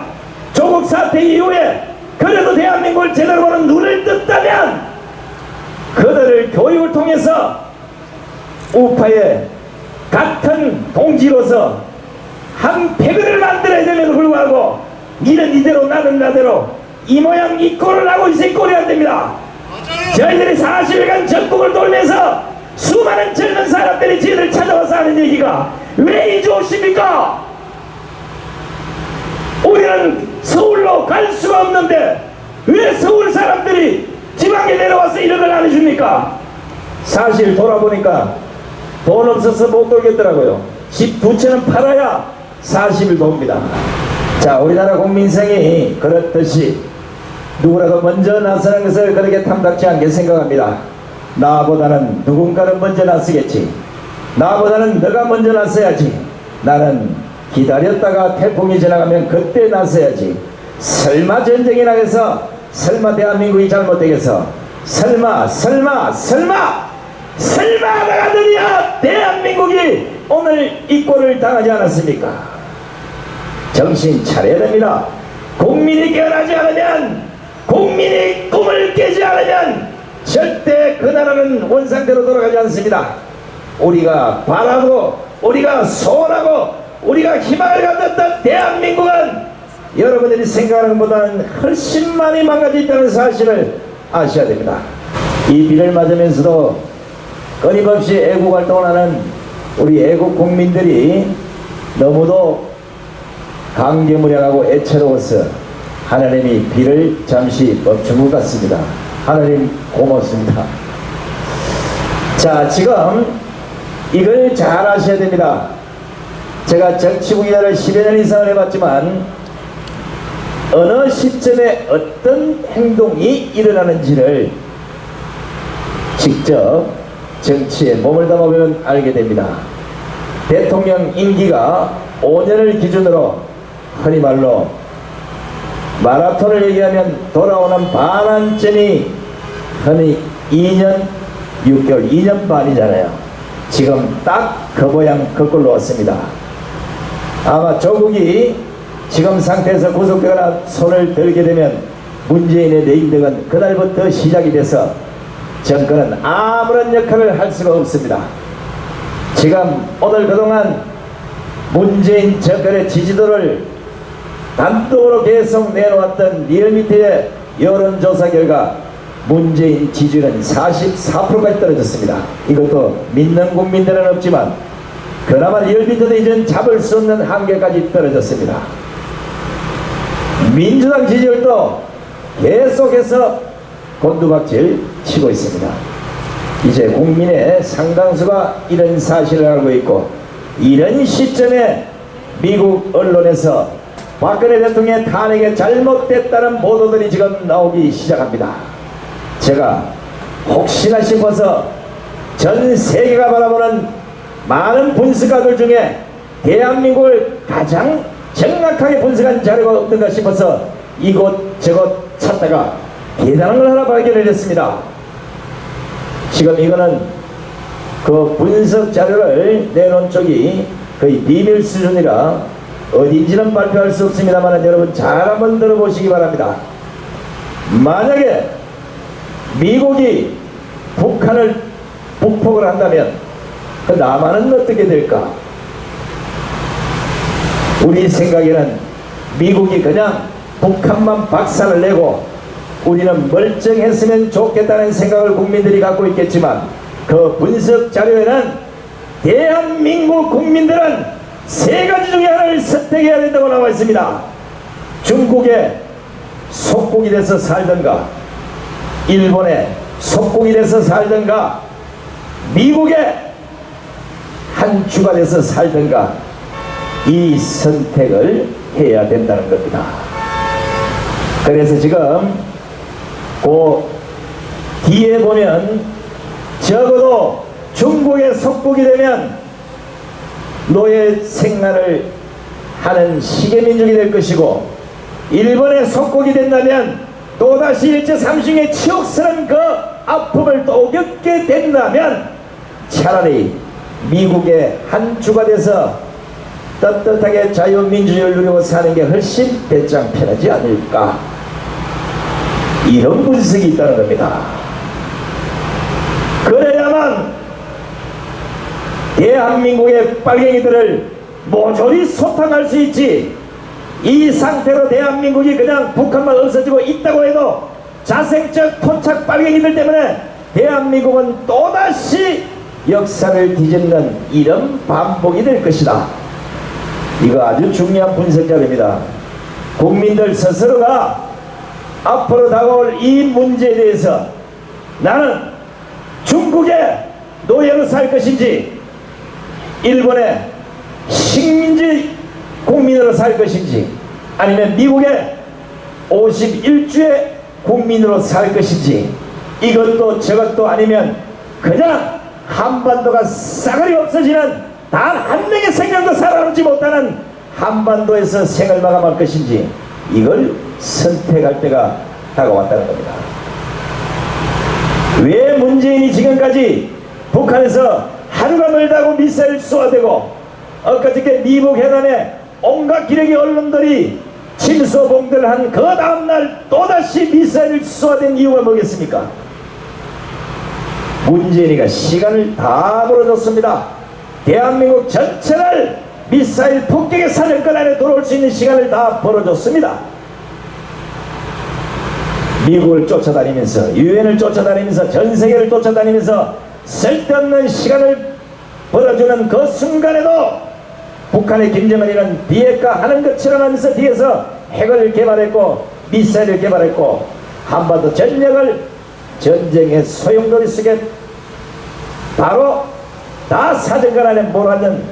조국 사태 이후에 그래도 대한민국을 제대로 보는 눈을 떴다면 그들을 교육을 통해서 우파의 같은 동지로서 한 패거를 만들어야 됨에도 불구하고 니는 이대로 나는 나대로 이 모양 이 꼴을 하고 있으니 꼴이 안 됩니다. 저희들이 40일간 전국을 돌면서 수많은 젊은 사람들이 저희들 찾아와서 하는 얘기가 왜 이제 오십니까? 우리는 서울로 갈 수가 없는데 왜 서울 사람들이 지방에 내려와서 이런 걸 안 해줍니까? 사실 돌아보니까 돈 없어서 못 돌겠더라고요. 집 두 채는 팔아야 40일 돕니다. 자, 우리나라 국민성이 그렇듯이 누구라도 먼저 나서는 것을 그렇게 탐탁지 않게 생각합니다. 나보다는 누군가는 먼저 나서겠지. 나보다는 너가 먼저 나서야지. 나는 기다렸다가 태풍이 지나가면 그때 나서야지. 설마 전쟁이 나겠어? 설마 대한민국이 잘못되겠어? 설마 나가더니야 대한민국이 오늘 이 꼴을 당하지 않았습니까? 정신 차려야 됩니다. 국민이 깨어나지 않으면, 국민이 꿈을 깨지 않으면 절대 그 나라는 원상대로 돌아가지 않습니다. 우리가 바라고 우리가 소원하고 우리가 희망을 가졌던 대한민국은 여러분들이 생각하는 것보다는 훨씬 많이 망가져 있다는 사실을 아셔야 됩니다. 이 비를 맞으면서도 끊임없이 애국활동을 하는 우리 애국 국민들이 너무도 감개무량하고 애처로워서 하나님이 비를 잠시 멈춘 것 같습니다. 하나님 고맙습니다. 자, 지금 이걸 잘 아셔야 됩니다. 제가 정치부기자를 10여 년 이상을 해봤지만 어느 시점에 어떤 행동이 일어나는지를 직접 정치에 몸을 담아보면 알게 됩니다. 대통령 임기가 5년을 기준으로 흔히 말로 마라톤을 얘기하면 돌아오는 반환점이 흔히 2년 6개월, 2년 반이잖아요. 지금 딱 그 모양 거꾸로 왔습니다. 아마 조국이 지금 상태에서 구속되거나 손을 들게 되면 문재인의 레임덕은 그날부터 시작이 돼서 정권은 아무런 역할을 할 수가 없습니다. 지금 오늘 그동안 문재인 정권의 지지도를 단독으로 계속 내놓았던 리얼미터의 여론조사 결과 문재인 지지율은 44%까지 떨어졌습니다. 이것도 믿는 국민들은 없지만 그나마 리얼미터도 이젠 잡을 수 없는 한계까지 떨어졌습니다. 민주당 지지율도 계속해서 곤두박질 치고 있습니다. 이제 국민의 상당수가 이런 사실을 알고 있고 이런 시점에 미국 언론에서 박근혜 대통령의 탄핵에 잘못됐다는 보도들이 지금 나오기 시작합니다. 제가 혹시나 싶어서 전 세계가 바라보는 많은 분석가들 중에 대한민국을 가장 정확하게 분석한 자료가 없는가 싶어서 이곳저곳 찾다가 대단한 걸 하나 발견을 했습니다. 지금 이거는 그 분석 자료를 내놓은 쪽이 거의 비밀 수준이라 어딘지는 발표할 수 없습니다만 여러분 잘 한번 들어보시기 바랍니다. 만약에 미국이 북한을 북폭을 한다면 그 남한은 어떻게 될까? 우리 생각에는 미국이 그냥 북한만 박살을 내고 우리는 멀쩡했으면 좋겠다는 생각을 국민들이 갖고 있겠지만 그 분석 자료에는 대한민국 국민들은 세 가지 중에 하나를 선택해야 된다고 나와 있습니다. 중국의 속국이 돼서 살던가, 일본의 속국이 돼서 살던가, 미국의 한 주가 돼서 살던가, 이 선택을 해야 된다는 겁니다. 그래서 지금 그 뒤에 보면 적어도 중국의 속국이 되면 노예 생활을 하는 시계민족이 될 것이고 일본의 속국이 된다면 또다시 일제상식의 치욕스러운 그 아픔을 또 겪게 된다면 차라리 미국의 한 주가 돼서 떳떳하게 자유민주주의를 누리고 사는 게 훨씬 배짱 편하지 않을까, 이런 분석이 있다는 겁니다. 그래야만 대한민국의 빨갱이들을 모조리 소탕할 수 있지, 이 상태로 대한민국이 그냥 북한만 없어지고 있다고 해도 자생적 토착 빨갱이들 때문에 대한민국은 또다시 역사를 뒤집는 이런 반복이 될 것이다. 이거 아주 중요한 분석 자료입니다. 국민들 스스로가 앞으로 다가올 이 문제에 대해서 나는 중국의 노예로 살 것인지 일본의 식민지 국민으로 살 것인지 아니면 미국의 51주의 국민으로 살 것인지, 이것도 저것도 아니면 그냥 한반도가 싸그리 없어지는 단 한 명의 생명도 살아남지 못하는 한반도에서 생을 마감할 것인지, 이걸 선택할 때가 다가왔다는 겁니다. 왜 문재인이 지금까지 북한에서 하루가 멀다고 미사일 쏘아대고 엊그저께 미국 해안에 온갖 기레기 언론들이 침소봉들을 한 그 다음날 또다시 미사일을 쏘아댄 이유가 뭐겠습니까? 문재인이가 시간을 다 벌어줬습니다. 대한민국 전체를 미사일 폭격의 사정권 안에 들어올 수 있는 시간을 다 벌어줬습니다. 미국을 쫓아다니면서 유엔을 쫓아다니면서 전세계를 쫓아다니면서 쓸데없는 시간을 벌어주는 그 순간에도 북한의 김정은이는 비핵화 하는 것처럼 하면서 뒤에서 핵을 개발했고 미사일을 개발했고 한반도 전역을 전쟁의 소용돌이 속에 바로 다 사정권 안에 몰아넣는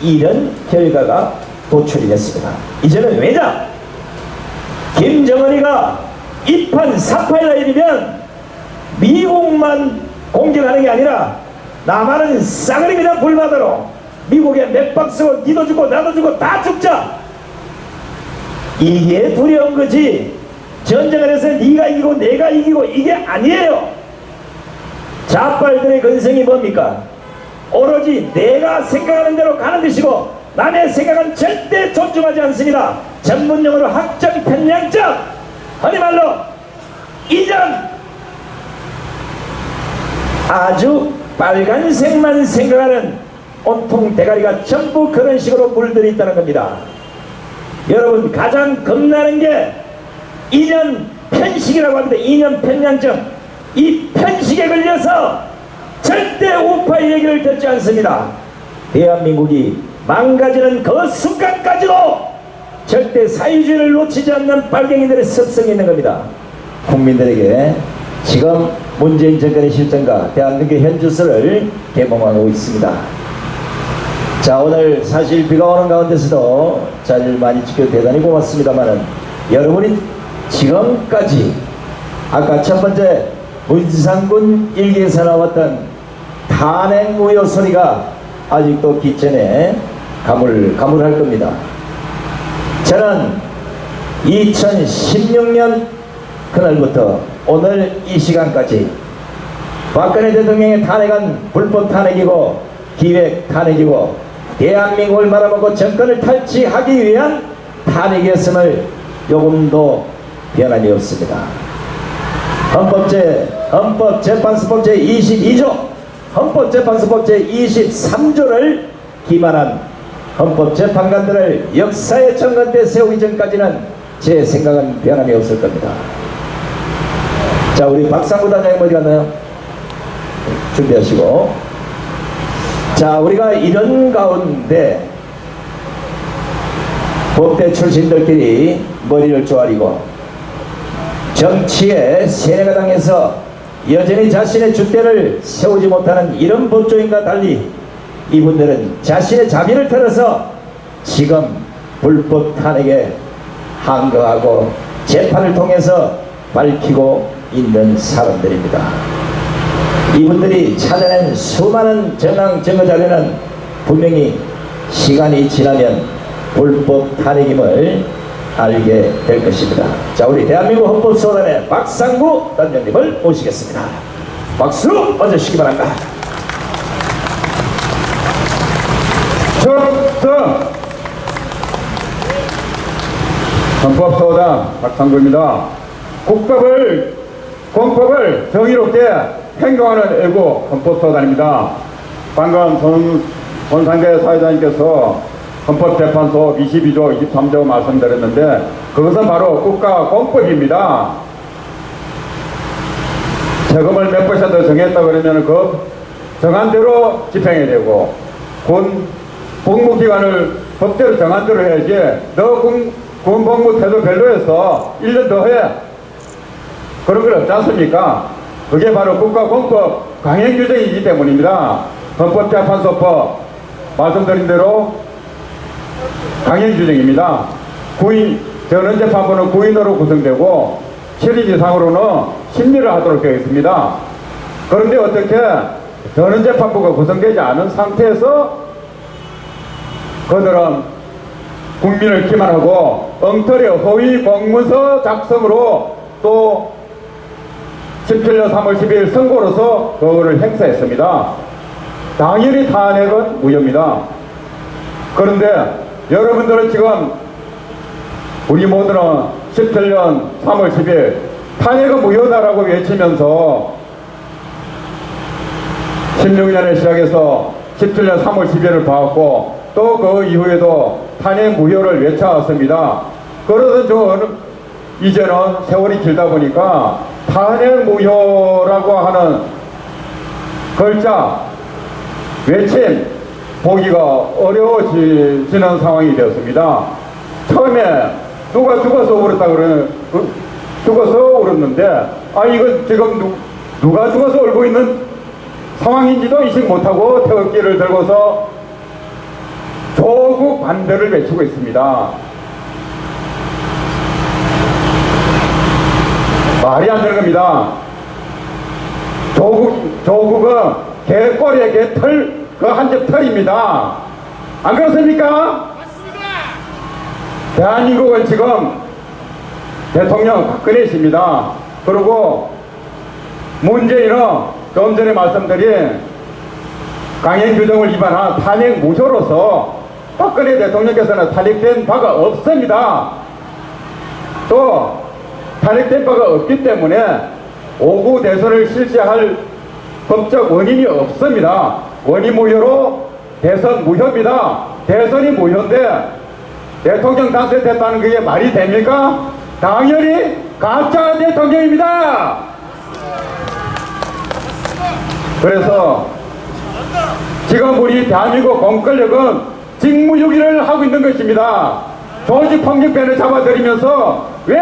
이런 결과가 도출이 됐습니다. 이제는 왜냐? 김정은이가 이판 사파이라이면 미국만 공격하는 게 아니라 남한은 싸그리 그냥 불바다로 미국에 몇 박스고 니도 주고 나도 주고 다 죽자, 이게 두려운 거지. 전쟁을 해서 네가 이기고 내가 이기고 이게 아니에요. 자빨들의 근성이 뭡니까? 오로지 내가 생각하는 대로 가는 것이고 남의 생각은 절대 존중하지 않습니다. 전문용어로 학적 편향적, 흔히 말로 이전 아주 빨간색만 생각하는 온통 대가리가 전부 그런 식으로 물들이 있다는 겁니다. 여러분, 가장 겁나는 게 이념 편식이라고 합니다. 이념 편향증. 이 편식에 걸려서 절대 우파의 얘기를 듣지 않습니다. 대한민국이 망가지는 그 순간까지도 절대 사회주의를 놓치지 않는 빨갱이들의 습성이 있는 겁니다. 국민들에게 지금 문재인 정권의 실정과 대한민국의 현주소를 개봉하고 있습니다. 자, 오늘 사실 비가 오는 가운데서도 자리를 많이 지켜 대단히 고맙습니다만은 여러분이 지금까지 아까 첫 번째 문상군 일기에서 나왔던 탄핵 우여 소리가 아직도 기천에 가물가물할 겁니다. 저는 2016년 그날부터 오늘 이 시간까지 박근혜 대통령의 탄핵은 불법 탄핵이고 기획 탄핵이고 대한민국을 말아먹고 정권을 탈취하기 위한 탄핵이었음을 조금도 변함이 없습니다. 헌법재판소법 제22조, 헌법재판소법 제23조를 기반한 헌법재판관들을 역사의 정권대 세우기 전까지는 제 생각은 변함이 없을 겁니다. 자, 우리 박상구 단장님 어디 갔나요? 준비하시고. 자, 우리가 이런 가운데 법대 출신들끼리 머리를 조아리고 정치에 세뇌가 당해서 여전히 자신의 줏대를 세우지 못하는 이런 법조인과 달리 이분들은 자신의 자비를 털어서 지금 불법 탄핵에 항거하고 재판을 통해서 밝히고 있는 사람들입니다. 이분들이 찾아낸 수많은 정황 증거자료는 분명히 시간이 지나면 불법 탄핵임을 알게 될 것입니다. 자, 우리 대한민국 헌법소단의 박상구 단장님을 모시겠습니다. 박수 얹으시기 바랍니다. 충성! 헌법소단 박상구입니다. 공법을 정의롭게 행동하는 애국 헌법소단입니다. 방금 손상대 사회자님께서 헌법재판소 22조, 23조 말씀드렸는데 그것은 바로 국가공법입니다. 세금을 몇 퍼센트 정했다 그러면 그 정한 대로 집행해야 되고 군 복무기간을 법대로 정한 대로 해야지 너 군 복무 태도 별로해서 1년 더 해. 그런 건 없지 않습니까? 그게 바로 국가공법 강행규정이기 때문입니다. 헌법재판소법 말씀드린 대로 강행규정입니다. 전원재판부는 9인으로 구성되고 7인 이상으로는 심리를 하도록 되어 있습니다. 그런데 어떻게 전원재판부가 구성되지 않은 상태에서 그들은 국민을 기만하고 엉터리 허위 공문서 작성으로 또 17년 3월 12일 선고로서 그거를 행사했습니다. 당연히 탄핵은 무효입니다. 그런데 여러분들은 지금 우리 모두는 17년 3월 10일 탄핵은 무효다라고 외치면서 16년에 시작해서 17년 3월 10일을 봐왔고 또 그 이후에도 탄핵 무효를 외쳐왔습니다. 그러던 중 이제는 세월이 길다 보니까 탄핵 무효라고 하는 글자 외침 보기가 어려워지는 상황이 되었습니다. 처음에 누가 죽어서 울었다 그러는 죽어서 울었는데 이건 지금 누가 죽어서 울고 있는 상황인지도 인식 못하고 태극기를 들고서 조국 반대를 외치고 있습니다. 말이 안 되는 겁니다. 조국은 개꼬리의 개털, 그 한 집 털입니다. 안 그렇습니까? 맞습니다. 대한민국은 지금 대통령 박근혜십니다. 그리고 문재인은 좀 전에 말씀드린 강행 규정을 위반한 탄핵 무효로서 박근혜 대통령께서는 탄핵된 바가 없습니다. 또 탄핵된 바가 없기 때문에 5구 대선을 실시할 법적 원인이 없습니다. 원인 무효로 대선 무효입니다. 대선이 무효인데 대통령 당선됐다는 그게 말이 됩니까? 당연히 가짜 대통령입니다. 그래서 지금 우리 대한민국 공권력은 직무유기를 하고 있는 것입니다. 조직 폭력배를 잡아들이면서 왜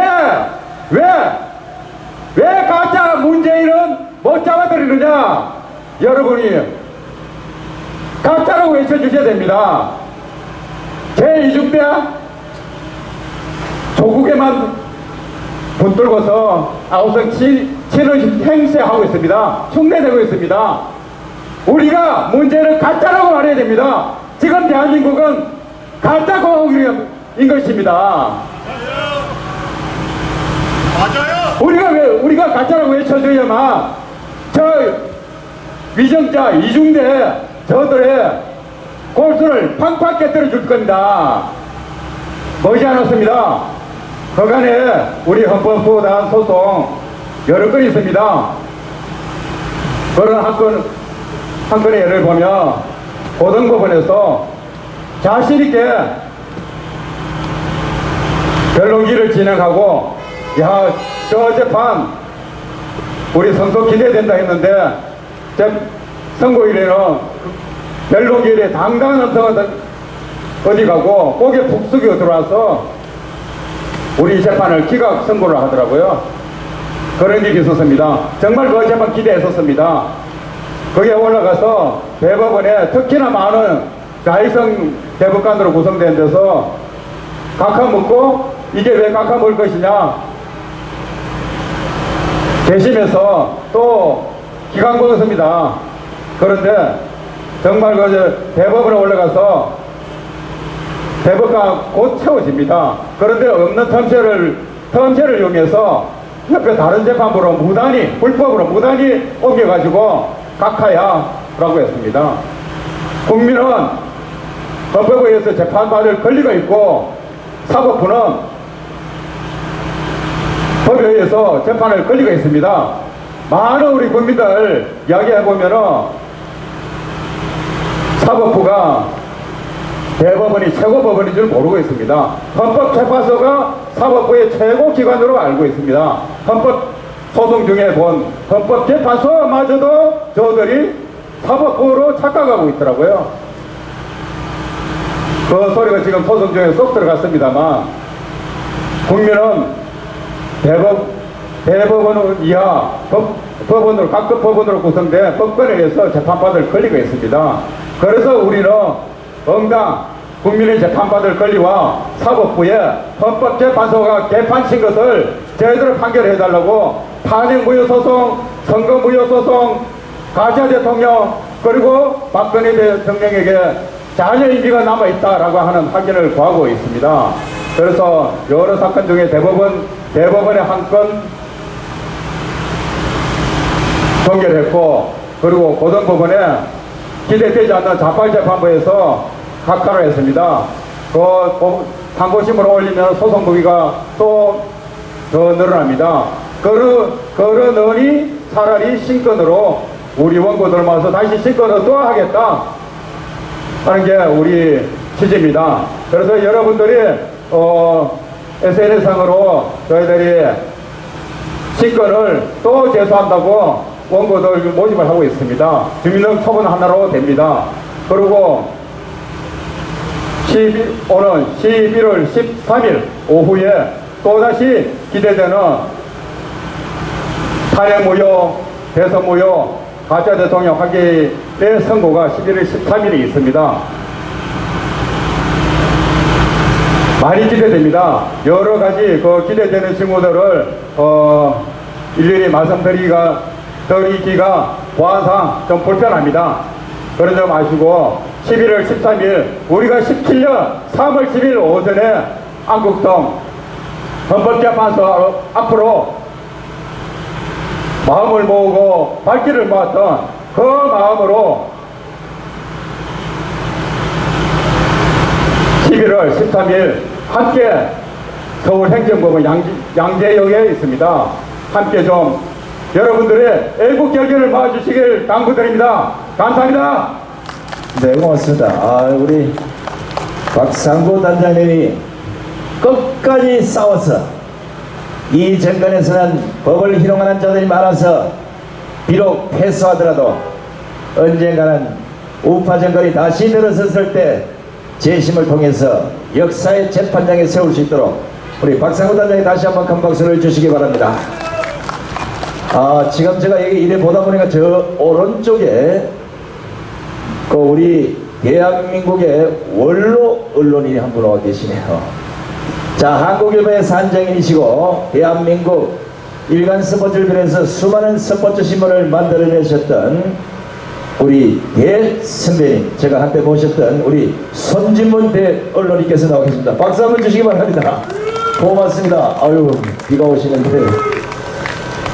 가짜 문재인은 못 잡아들이느냐? 여러분이 가짜라고 외쳐주셔야 됩니다. 제2중대 조국에만 붙들고서 아우성 치는 행세하고 있습니다. 흉내내고 있습니다. 우리가 문제를 가짜라고 말해야 됩니다. 지금 대한민국은 가짜 공화국인 것입니다. 맞아요. 우리가 가짜라고 외쳐줘야만 저 위정자 이중대 저들의 골수를 팡팡 깨뜨려 줄 겁니다. 머지않았습니다. 그간에 우리 헌법소단 소송 여러 건 있습니다. 그런 한 건의 예를 보면 고등법원에서 자신있게 변론기를 진행하고 저 재판 우리 선고 기대된다 했는데 선고일에는 변론기일에 당당한 음성은 어디 가고 고개 푹 숙이고 들어와서 우리 재판을 기각 선고를 하더라고요. 그런 일이 있었습니다. 정말 그 재판 기대했었습니다. 거기에 올라가서 대법원에 특히나 많은 가해성 대법관으로 구성된 데서 각하 묻고 이게 왜 각하 물 것이냐 대심해서 또 기각 먹었습니다. 그런데 정말 그 대법원에 올라가서 대법관 곧 채워집니다. 그런데 없는 텀새를 이용해서 옆에 다른 재판부로 불법으로 무단히 옮겨가지고 각하야 라고 했습니다. 국민은 헌법에 의해서 재판받을 권리가 있고 사법부는 법에 의해서 재판할 권리가 있습니다. 많은 우리 국민들 이야기해보면은 사법부가 대법원이 최고법원인 줄 모르고 있습니다. 헌법재판소가 사법부의 최고기관으로 알고 있습니다. 헌법소송 중에 본 헌법재판소마저도 저들이 사법부로 착각하고 있더라고요. 그 소리가 지금 소송 중에 쏙 들어갔습니다만 국민은 대법원 이하 법원으로 각급 법원으로 구성된 법관에 의해서 재판받을 권리가 있습니다. 그래서 우리는 국민의 재판받을 권리와 사법부의 헌법재판소가 개판친 것을 제대로 판결해달라고 탄핵무효소송, 선거무효소송, 가짜 대통령 그리고 박근혜 대통령에게 자녀 임기가 남아있다라고 하는 확인을 구하고 있습니다. 그래서 여러 사건 중에 대법원의 한 건 종결했고 그리고 고등법원에 기대되지 않는 자발재판부에서 각하를 했습니다. 그 항고심으로 올리면 소송부기가 또 더 늘어납니다. 그러느니 차라리 신권으로 우리 원고 들어와서 다시 신권을 또 하겠다. 하는 게 우리 취지입니다. 그래서 여러분들이 SNS상으로 저희들이 직권을 또 제소한다고 원고들 모집을 하고 있습니다. 주민등 처분 하나로 됩니다. 그리고 오는 11월 13일 오후에 또다시 기대되는 탄핵무효, 대선무효, 가짜 대통령 하기의 선고가 11월 13일에 있습니다. 많이 기대됩니다. 여러 가지 그 기대되는 징후들을 일일이 말씀드리기가 보안상 좀 불편합니다. 그런 점 아시고 11월 13일 우리가 17년 3월 10일 오전에 안국동 헌법재판소 앞으로 마음을 모으고 발길을 모았던 그 마음으로 11월 13일 함께 서울행정법원 양재역에 있습니다. 함께 좀 여러분들의 애국 결견을 모아주시길 당부드립니다. 감사합니다. 네, 고맙습니다. 우리 박상구 단장님이 끝까지 싸워서 이 정권에서는 법을 희롱하는 자들이 많아서 비록 패소하더라도 언젠가는 우파 정권이 다시 들어섰을 때 재심을 통해서 역사의 재판장에 세울 수 있도록 우리 박상구 단장님 다시 한번 큰 박수를 주시기 바랍니다. 지금 제가 여기 이래 보다 보니까 저 오른쪽에 그 우리 대한민국의 원로 언론인이 한 분 와 계시네요. 자, 한국일보의 산정인이시고 대한민국 일간 스포츠를 비롯해서 수많은 스포츠 신문을 만들어내셨던 우리 대 선배님, 제가 한때 모셨던 우리 손진문 대 언론인께서 나와 계십니다. 박수 한번 주시기 바랍니다. 고맙습니다. 아유, 비가 오시는데.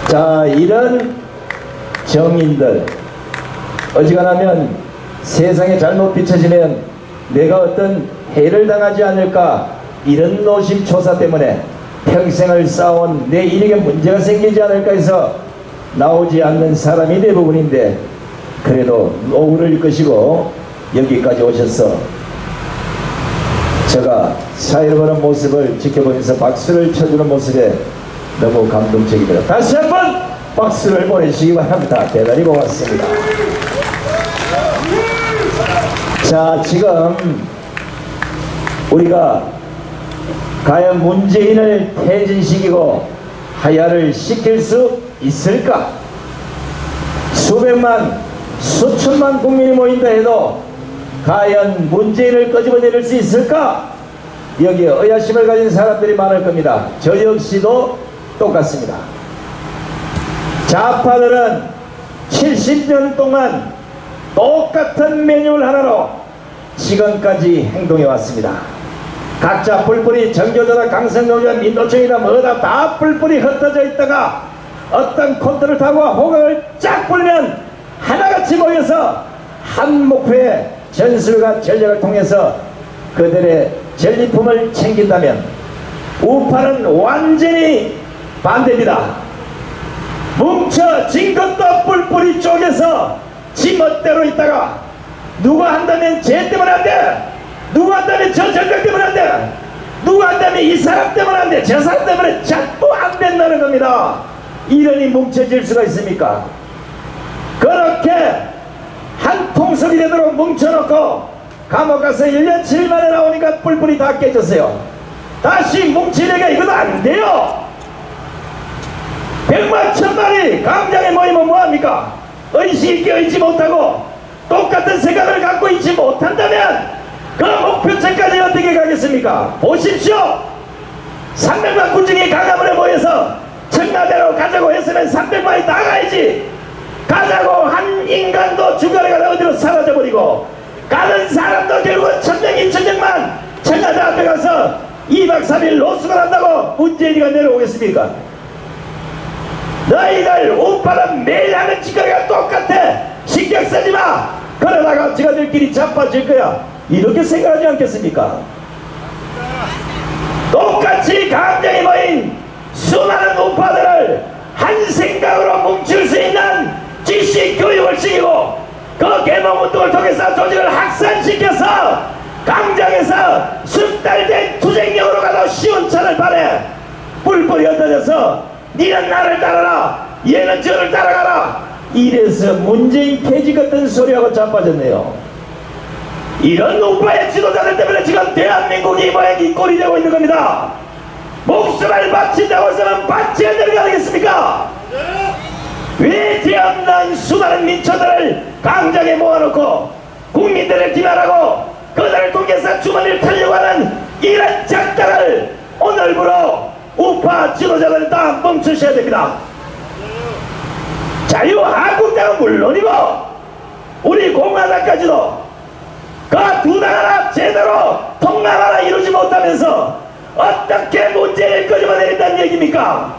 자, 이런 정인들 어지간하면 세상에 잘못 비춰지면 내가 어떤 해를 당하지 않을까, 이런 노심초사 때문에 평생을 쌓아온 내 인에게 문제가 생기지 않을까 해서 나오지 않는 사람이 대부분인데, 그래도 노후를 끄시고 여기까지 오셔서 제가 사회를 보는 모습을 지켜보면서 박수를 쳐주는 모습에 너무 감동적입니다. 다시 한번 박수를 보내주시기 바랍니다. 대단히 고맙습니다. 자, 지금 우리가 과연 문재인을 퇴진시키고 하야를 시킬 수 있을까? 수백만, 수천만 국민이 모인다 해도 과연 문재인을 끄집어내릴 수 있을까? 여기에 의아심을 가진 사람들이 많을 겁니다. 저 역시도 똑같습니다. 좌파들은 70년 동안 똑같은 매뉴얼 하나로 지금까지 행동해 왔습니다. 각자 뿔뿔이 정교조다 강성노조다 민노총이다 뭐다 다 뿔뿔이 흩어져 있다가 어떤 콘트를 타고 호각을 쫙 불면 하나같이 모여서 한 목표의 전술과 전략을 통해서 그들의 전리품을 챙긴다면 우파는 완전히 반대입니다. 뭉쳐진 것도 뿔뿔이 쪼개서 지 멋대로 있다가 누가 한다면 쟤 때문에 안 돼, 누가 한다면 저 정권 때문에 안 돼, 누가 한다면 이 사람 때문에 안 돼, 저 사람 때문에 자꾸 안 된다는 겁니다. 이러니 뭉쳐질 수가 있습니까? 그렇게 한 통속이 되도록 뭉쳐놓고 감옥 가서 1년 7일 만에 나오니까 뿔뿔이 다 깨졌어요. 다시 뭉치려니까 이것도 안 돼요. 100만 1000만이 광장에 모이면 뭐합니까? 의식이 깨어있지 못하고 똑같은 생각을 갖고 있지 못한다면 그 목표점까지 어떻게 가겠습니까? 보십시오. 300만 군중이 강화문에 모여서 청와대로 가자고 했으면 300만이 다 가야지. 가자고 한 인간도 중간에 가다 어디로 사라져버리고 가는 사람도 결국은 1000명 2000명만 청와대 앞에 가서 2박 3일 노숙을 한다고 문재인이가 내려오겠습니까? 너희들 우파는 매일 하는 짓거리가 똑같아. 신경 쓰지 마. 그러다가 지가들끼리 자빠질 거야. 이렇게 생각하지 않겠습니까? 똑같이 강정에 모인 수많은 우파들을 한 생각으로 뭉칠 수 있는 지식 교육을 시키고 그 계몽운동을 통해서 조직을 확산시켜서 강장에서 숙달된 투쟁력으로 가도 시원찮을 판에 뿔뿔이 흩어져서 니는 나를 따라라 얘는 저를 따라가라 이래서 문재인 폐지 같은 소리하고 자빠졌네요. 이런 우파의 지도자들 때문에 지금 대한민국이 이 꼴이 되고 있는 겁니다. 목숨을 바친다고 해서는 바쳐야 되는 거 아니겠습니까? 왜 대한민국 수많은 민초들을 강장에 모아놓고 국민들을 기만하고 그들을 통해서 주머니를 타려고 하는 이런 작당을 오늘부로 우파 지도자들은 다 멈추셔야 됩니다. 자유한국당은 물론이고 우리 공화당까지도 그 두 당 하나 제대로 통합 하나 이루지 못하면서 어떻게 문제를 끄집어내린다는 얘기입니까?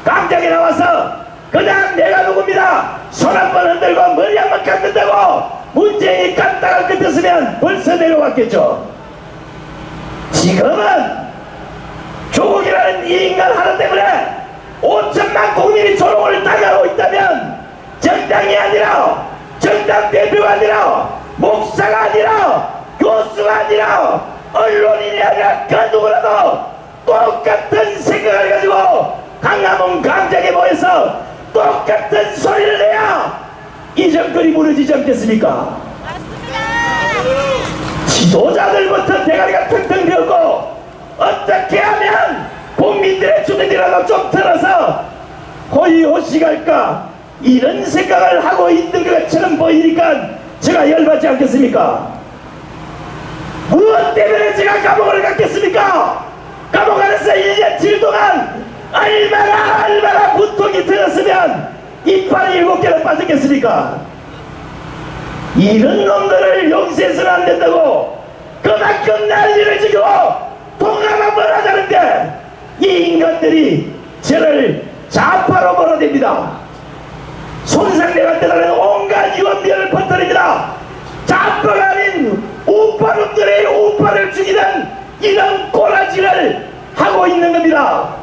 강장에 나와서 그냥 내가 누굽니다 손 한 번 흔들고 머리 한 번 깎는다고 문재인이 깜빡을 끝했으면 벌써 내려왔겠죠. 지금은 조국이라는 이 인간 하나 때문에 5천만 국민이 조롱을 당하고 있다면 정당이 아니라 정당 대표가 아니라 목사가 아니라 교수가 아니라 언론인이 아니라 그 누구라도 똑같은 생각을 가지고 강화문 강장에 모여서 똑같은 소리를 내야 이 정권이 무너지지 않겠습니까? 지도자들부터 대가리가 텅텅 비었고 어떻게 하면 국민들의 주민이라도 좀 들어서 호의호식할까 이런 생각을 하고 있는 것처럼 보이니까 제가 열받지 않겠습니까? 무엇 때문에 제가 감옥을 갔겠습니까? 감옥 안에서 1년 7 동안 얼마나 고통이 들었으면 이빨이 7개나 빠졌겠습니까? 이런 놈들을 용서해서는 안 된다고 그만큼 난리를 지고 통합 한번 하자는데 이 인간들이 저를 좌파로 몰아댑니다. 손상대가 때라는 온갖 유언비어를 퍼뜨립니다. 좌파가 아닌 우파놈들의 우파를 죽이는 이런 꼬라지를 하고 있는 겁니다.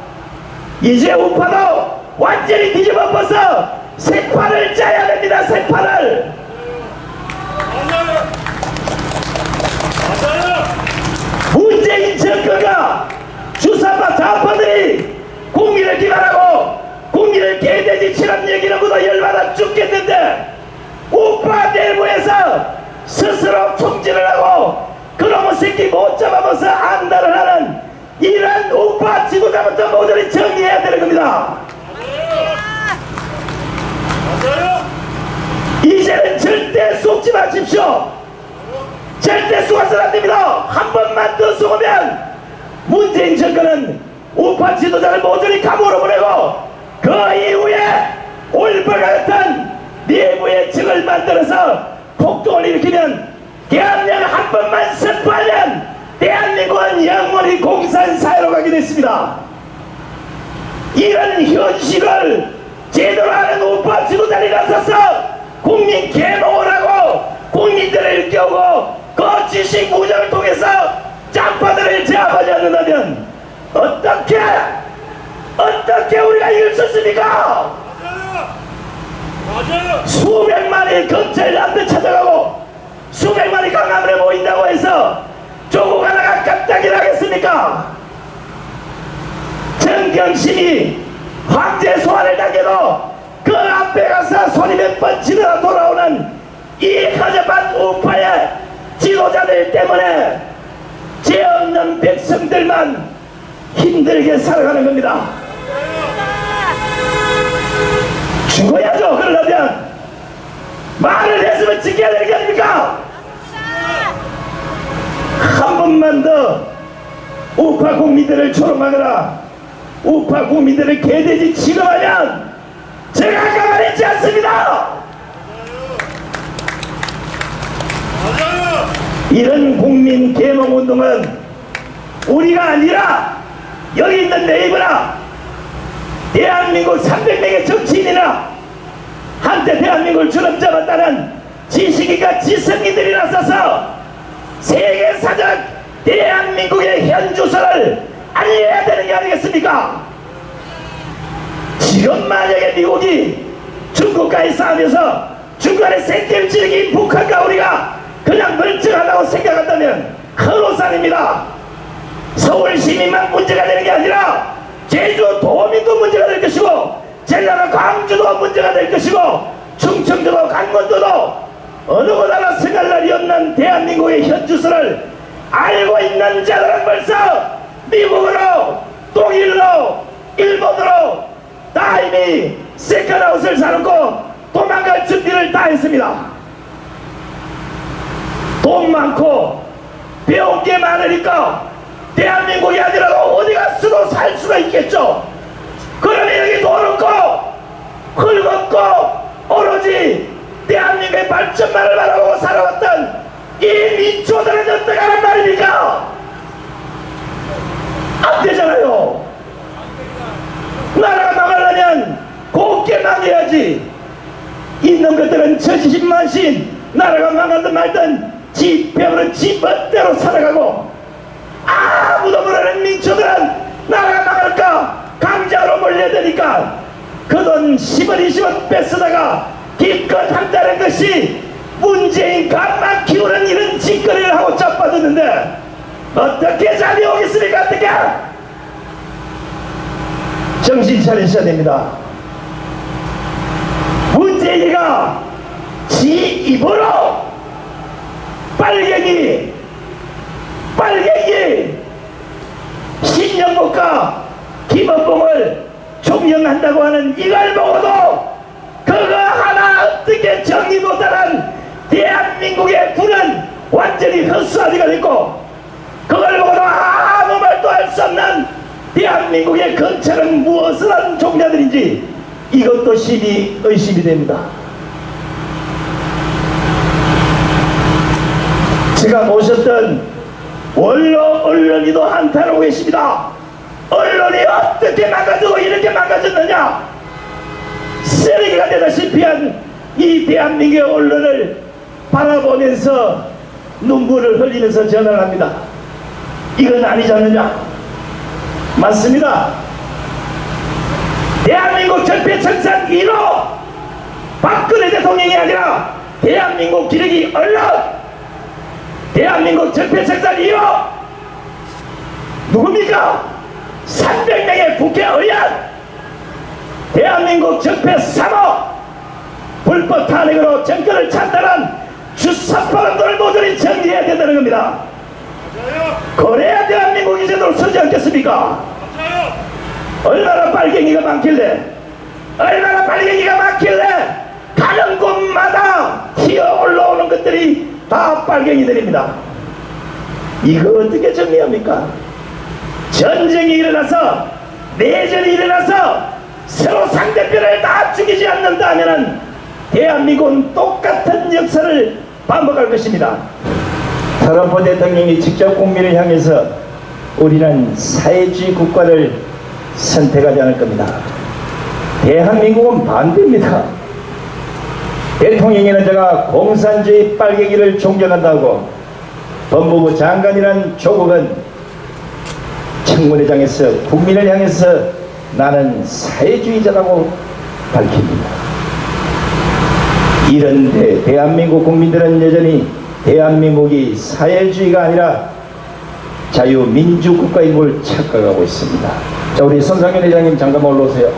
이제 우파도 완전히 뒤집어 엎어서 새 판을 짜야 됩니다. 새 판을. 문재인 정권과 주사파 좌파들이 국민을 기만하고 국민을 개돼지처럼 여기는 것도 열받아 죽겠는데 우파 내부에서 스스로 총질을 하고 그놈의 새끼 못 잡아먹어서 안달을 하는 이런 우파 지도자부터 모조리 정리해야 되는 겁니다. 이제는 절대 속지 마십시오. 절대 속아서는 안 됩니다. 한 번만 더 속으면 문재인 정권은 우파 지도자를 모조리 감옥으로 보내고 그 이후에 올바가 같은 내부의 적을 만들어서 폭동을 일으키면 대한민국 한 번만 선포하면 대한민국은 영원히 공산사회로 가게 됐습니다. 이런 현실을 제대로 하는 우파 지도자를 나서서 국민 계몽을 하고 국민들을 일깨우고 그 지식 무장을 통해서 짬파들을 제압하지 않는다면 어떻게 우리가 이길 수 있습니까? 수백만이 검찰한테 찾아가고 수백만이 강화문에 모인다고 해서 조국 하나가 깜짝이라 하겠습니까? 정경심이 황제 소환을 당해도 그 앞에 가서 소리 몇 번 지르러 돌아오는 이 허접한 우파의 지도자들 때문에 죄 없는 백성들만 힘들게 살아가는 겁니다. 죽어야죠. 그러려면 말을 했으면 지켜야 되는 게 아닙니까? 한 번만 더 우파 국민들을 조롱하거나 우파 국민들을 개돼지 취급하면 제가 가만히 있지 않습니다. 이런 국민 계몽운동은 우리가 아니라 여기 있는 네이버나 대한민국 300명의 정치인이나 한때 대한민국을 주름 잡았다는 지식인과 지성인들이 나서서 세계사적 대한민국의 현주소를 알려야 되는 게 아니겠습니까? 지금 만약에 미국이 중국과의 싸움에서 중간에 생길 지르기 북한과 우리가 그냥 멀쩡하다고 생각한다면 큰 오산입니다. 서울 시민만 문제가 되는 게 아니라 제주 도민도 문제가 될 것이고 전라도 광주도 문제가 될 것이고 충청도도 강원도도 어느 곳하나 생할 날이 없는 대한민국의 현주소를 알고 있는 자들은 벌써 미국으로 독일로 일본으로 다 이미 세컨하우스를 사놓고 도망갈 준비를 다 했습니다. 돈 많고 배운 게 많으니까 대한민국이 아니라도 어디 가서도 살 수가 있겠죠. 그러면 여기 돈 없고 흙없고 오로지 대한민국의 발전만을 바라보고 살아왔던 이 민초들은 어떡하란 말입니까? 안 되잖아요. 나라가 망하려면 곱게 망해야지. 있는 것들은 천신만신 나라가 망하든 말든 지 배우는 지 멋대로 살아가고 아무도 모르는 민초들은 나라가 망할까 강장으로 몰려드니까 그 돈 10원 20원 뺏어다가 기껏 한다는 것이 문재인 간만 키우는 이런 짓거리를 하고 자빠졌는데 어떻게 잠이 오겠습니까? 어떻게 정신 차리셔야 됩니다. 문재인이가 지 입으로 빨갱이 신영복과 김원봉을 종영한다고 하는 이걸 보고도 그거 하나 어떻게 정리 못하는 대한민국의 군은 완전히 헛수아리가 됐고 그걸 보고도 아무 말도 할 수 없는 대한민국의 검찰은 무엇을 하는 종자들인지 이것도 심히 의심이 됩니다. 제가 모셨던 원로 언론이도 한탄하고 계십니다. 언론이 어떻게 망가지고 이렇게 망가졌느냐. 쓰레기가 되다시피 한 이 대한민국의 언론을 바라보면서 눈물을 흘리면서 전화를 합니다. 이건 아니지 않느냐. 맞습니다. 대한민국 적폐청산 1호 박근혜 대통령이 아니라 대한민국 기레기 언론 대한민국 적폐청산 1호 누굽니까? 300명의 국회의원 대한민국 적폐 3호 불법 탄핵으로 정권을 찬탈한 주사파람들을 모조리 정리해야 된다는 겁니다. 그래야 대한민국이 제대로 서지 않겠습니까? 얼마나 빨갱이가 많길래 가는 곳마다 튀어 올라오는 것들이 다 빨갱이들입니다. 이거 어떻게 정리합니까? 전쟁이 일어나서 내전이 일어나서 서로 상대편을 다 죽이지 않는다면은 대한민국은 똑같은 역사를 반복할 것입니다. 트럼프 대통령이 직접 국민을 향해서 우리는 사회주의 국가를 선택하지 않을 겁니다. 대한민국은 반대입니다. 대통령에는 제가 공산주의 빨갱이를 존경한다고 법무부 장관이란 조국은 청문회장에서 국민을 향해서 나는 사회주의자라고 밝힙니다. 이런데 대한민국 국민들은 여전히 대한민국이 사회주의가 아니라 자유민주국가인 걸 착각하고 있습니다. 자, 우리 손상현 회장님 잠깐만 올라오세요.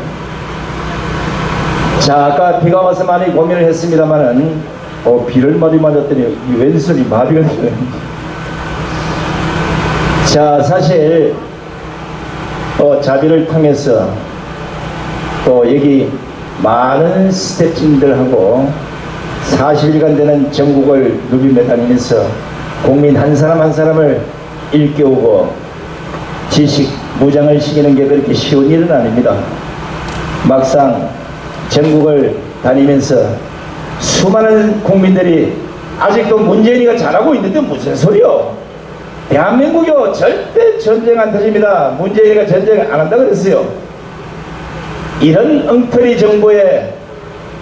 자, 아까 비가 와서 많이 고민을 했습니다만은 비를 많이 맞았더니 이 왼손이 마비가 되네. 자, 사실 자비를 통해서 또 여기 많은 스태프진들하고 40일간 되는 전국을 누비며 다니면서 국민 한 사람 한 사람을 일깨우고 지식 무장을 시키는 게 그렇게 쉬운 일은 아닙니다. 막상 전국을 다니면서 수많은 국민들이 아직도 문재인이가 잘하고 있는데 무슨 소리요? 대한민국이요 절대 전쟁 안 터집니다. 문재인이가 전쟁 안 한다 그랬어요. 이런 엉터리 정보에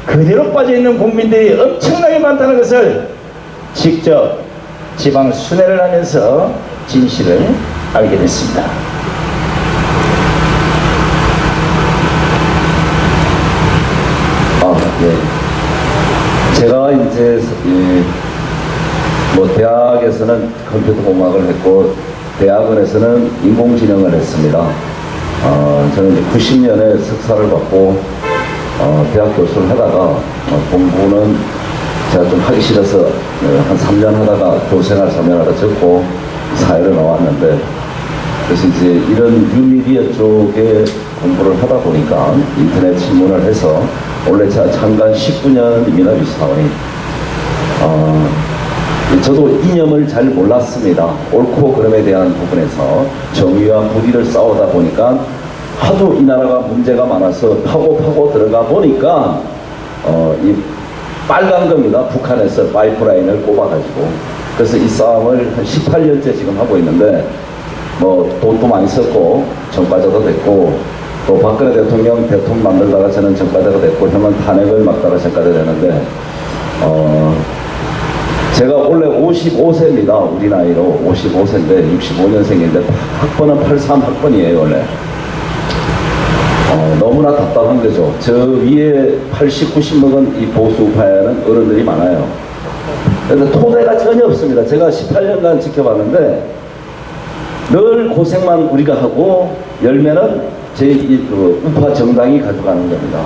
그대로 빠져있는 국민들이 엄청나게 많다는 것을 직접 지방 순회를 하면서 진실을 알게 됐습니다. 제가 당시에 뭐 대학에서는 컴퓨터 공학을 했고 대학원에서는 인공지능을 했습니다. 저는 이제 90년에 석사를 받고 대학 교수를 하다가 공부는 제가 좀 하기 싫어서 한 3년 하다가 교생활 3년 하다 접고 사회로 나왔는데, 그래서 이제 이런 뉴미디어 쪽에 공부를 하다 보니까 인터넷 신문을 해서 원래 제가 창간 19년입니다. 유사원이. 저도 이념을 잘 몰랐습니다. 옳고 그름에 대한 부분에서 정의와 부리를 싸우다 보니까 하도 이 나라가 문제가 많아서 파고 들어가 보니까 이 빨간 겁니다. 북한에서 파이프라인을 꼽아가지고. 그래서 이 싸움을 한 18년째 지금 하고 있는데, 뭐 돈도 많이 썼고 전과자도 됐고, 또 박근혜 대통령 만들다가 저는 전과자가 됐고, 형은 탄핵을 막다가 전과자 되는데, 제가 원래 55세입니다. 우리 나이로 55세인데 65년생인데 학번은 83학번이에요 원래. 너무나 답답한 거죠. 저 위에 80, 90 먹은 이 보수파에는 어른들이 많아요. 그래서 토대가 전혀 없습니다. 제가 18년간 지켜봤는데 늘 고생만 우리가 하고 열매는 그 우파 정당이 가져가는 겁니다.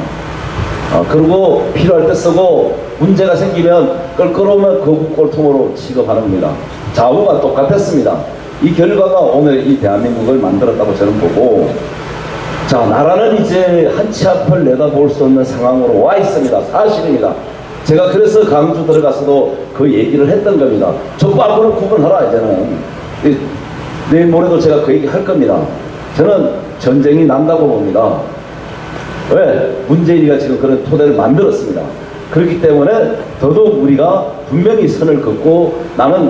그리고 필요할 때 쓰고 문제가 생기면 껄끄러우면 거국 꼴통으로 취급하는 겁니다. 좌우가 똑같았습니다. 이 결과가 오늘 이 대한민국을 만들었다고 저는 보고, 자, 나라는 이제 한 치 앞을 내다볼 수 없는 상황으로 와 있습니다. 사실입니다. 제가 그래서 강주 들어가서도 그 얘기를 했던 겁니다. 적과 악을 구분하라. 이제는 내일 모레도 제가 그 얘기 할 겁니다. 저는 전쟁이 난다고 봅니다. 왜? 문재인이가 지금 그런 토대를 만들었습니다. 그렇기 때문에 더더욱 우리가 분명히 선을 긋고 나는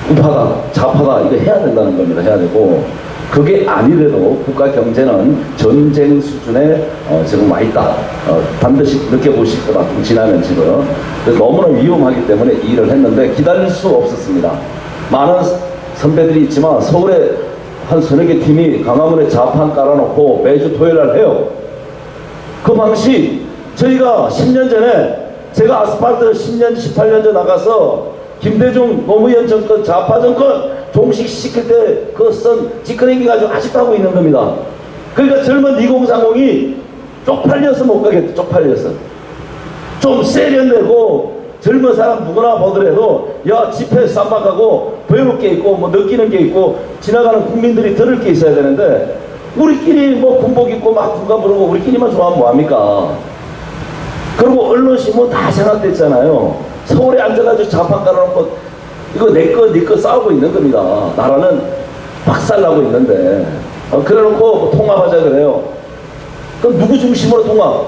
우파다, 좌파다 이거 해야 된다는 겁니다. 해야 되고, 그게 아니래도 국가 경제는 전쟁 수준에 지금 와 있다. 반드시 느껴보실 거다. 좀 지나면 지금. 그래서 너무나 위험하기 때문에 이 일을 했는데 기다릴 수 없었습니다. 많은 선배들이 있지만 서울에 한 서너 개 팀이 광화문에 좌판 깔아놓고 매주 토요일 날 해요. 그 방식 저희가 10년 전에 제가 아스팔트 10년 18년 전 나가서 김대중 노무현 정권 좌파 정권 종식시킬 때 그 선 찌끄레기 가지고 아직도 하고 있는 겁니다. 그러니까 젊은 2030이 쪽팔려서 못 가겠다. 쪽팔려서 좀 세련되고 젊은 사람 누구나 보더라도 야 집회 쌈박하고 배울 게 있고 뭐 느끼는 게 있고 지나가는 국민들이 들을 게 있어야 되는데, 우리끼리 뭐 군복 입고 막 군가 부르고 우리끼리만 좋아하면 뭐합니까? 그리고 언론신문 다 장악됐잖아요. 서울에 앉아가지고 좌판 깔아놓고 이거 내꺼 니꺼 싸우고 있는 겁니다. 나라는 박살나고 있는데 그래놓고 통합하자 그래요. 그럼 누구 중심으로 통합?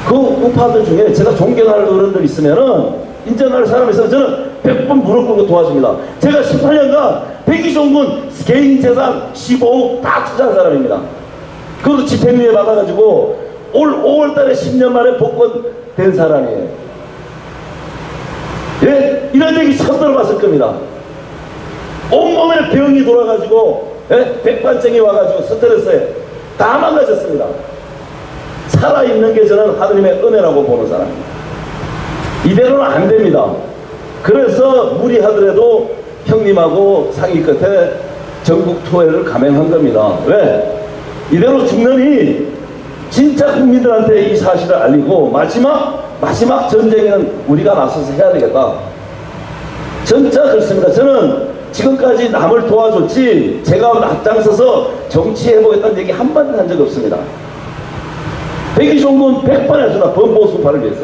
그 우파들 중에 제가 존경하는 어른들 있으면은 인정할 사람 있으면 저는 100번 무릎 꿇고 도와줍니다. 제가 18년간 백이종군 개인 재산 15억 다 투자한 사람입니다. 그것도 집행유예 받아가지고 올 5월달에 10년 만에 복권된 사람이에요. 예? 이런 얘기 처음 들어봤을 겁니다. 온몸에 병이 돌아가지고, 예? 백반증이 와가지고 스트레스에 다 망가졌습니다. 살아있는 게 저는 하느님의 은혜라고 보는 사람입니다. 이대로는 안 됩니다. 그래서 무리하더라도 형님하고 상의 끝에 전국 투어를 감행한 겁니다. 왜? 이대로 죽느니 진짜 국민들한테 이 사실을 알리고 마지막 전쟁에는 우리가 나서서 해야 되겠다. 진짜 그렇습니다. 저는 지금까지 남을 도와줬지 제가 앞장서서 정치해보겠다는 얘기 한 번도 한 적 없습니다. 백이종군 100번 해주나 범보수파를 위해서.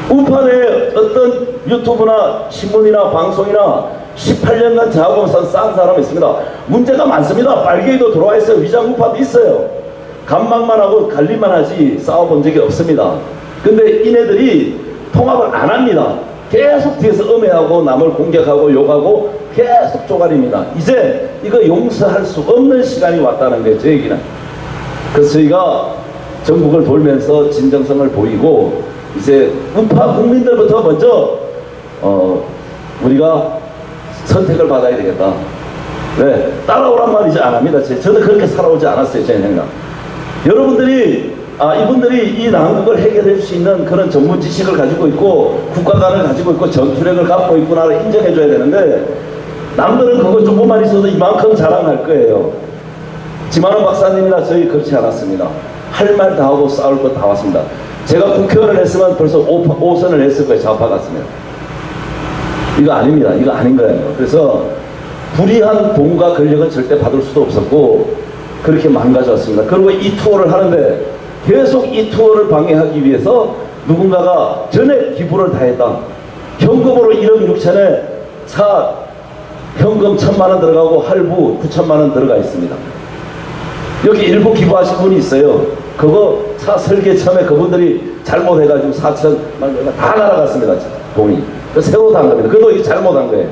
우파에 어떤 유튜브나 신문이나 방송이나 18년간 저하고 싼 사람이 있습니다. 문제가 많습니다. 빨갱이도 들어와 있어요. 위장 우파도 있어요. 간망만 하고 관리만 하지 싸워본 적이 없습니다. 근데 이네들이 통합을 안 합니다. 계속 뒤에서 음해하고 남을 공격하고 욕하고 계속 쪼가립니다. 이제 이거 용서할 수 없는 시간이 왔다는 거예요. 저 얘기는. 그래서 저희가 전국을 돌면서 진정성을 보이고 이제 우파 국민들부터 먼저 우리가 선택을 받아야 되겠다. 왜? 따라오란 말이지 안 합니다. 저는 그렇게 살아오지 않았어요. 제 생각. 여러분들이 이분들이 이 난국을 해결할 수 있는 그런 전문 지식을 가지고 있고 국가관을 가지고 있고 전투력을 갖고 있구나를 인정해 줘야 되는데 남들은 그거 조금만 있어도 이만큼 자랑할 거예요. 지만원 박사님이나 저희 그렇지 않았습니다. 할 말 다 하고 싸울 거 다 왔습니다. 제가 국회의원을 했으면 벌써 5선을 했을 거예요. 좌파 같으면. 이거 아닙니다. 이거 아닌 거예요. 그래서 불의한 돈과 권력은 절대 받을 수도 없었고 그렇게 망가졌습니다. 그리고 이 투어를 하는데 계속 이 투어를 방해하기 위해서 누군가가 전액 기부를 다 했다. 현금으로 1억 6천에 차 현금 1,000만 원 들어가고 할부 9천만 원 들어가 있습니다. 여기 일부 기부하신 분이 있어요. 그거 차 설계 처음에 그분들이 잘못해가지고 4천만 원 다 날아갔습니다. 돈이. 그 새로 단 겁니다. 그도 이게 잘못한 거예요.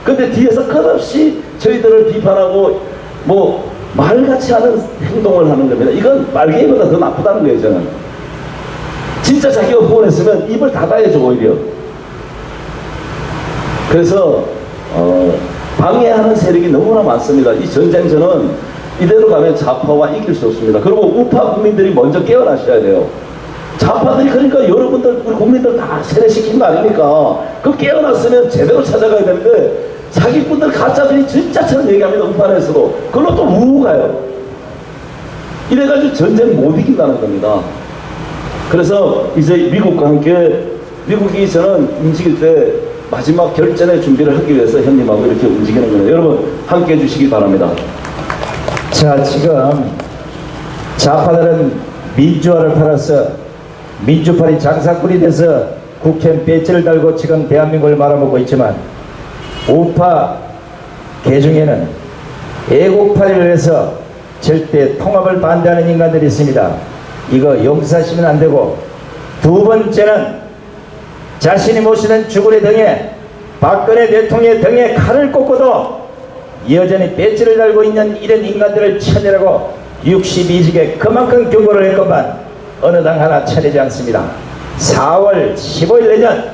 근데 뒤에서 끝없이 저희들을 비판하고 뭐 말같이 않은 행동을 하는 겁니다. 이건 빨갱이보다 더 나쁘다는 거예요. 저는 진짜 자기가 후원했으면 입을 닫아야죠. 오히려. 그래서 방해하는 세력이 너무나 많습니다. 이 전쟁전은 이대로 가면 좌파와 이길 수 없습니다. 그리고 우파 국민들이 먼저 깨어나셔야 돼요. 좌파들이 그러니까 여러분들 우리 국민들 다 세뇌시킨 거 아닙니까? 그 깨어났으면 제대로 찾아가야 되는데 자기분들 가짜들이 진짜처럼 얘기합니다. 우판에서도. 그걸로 또 우우 가요. 이래가지고 전쟁 못 이긴다는 겁니다. 그래서 이제 미국과 함께 미국이 저는 움직일 때 마지막 결전의 준비를 하기 위해서 형님하고 이렇게 움직이는 거예요. 여러분 함께 해주시기 바랍니다. 자, 지금 좌파들은 민주화를 팔아서 민주파리 장사꾼이 돼서 국회 배지를 달고 지금 대한민국을 말아먹고 있지만 우파 계중에는 애국파리를 해서 절대 통합을 반대하는 인간들이 있습니다. 이거 용서하시면 안 되고, 두 번째는 자신이 모시는 주군의 등에 박근혜 대통령의 등에 칼을 꽂고도 여전히 배지를 달고 있는 이런 인간들을 쳐내라고 62직에 그만큼 경고를 했건만 어느 당 하나 쳐내지 않습니다. 4월 15일 내년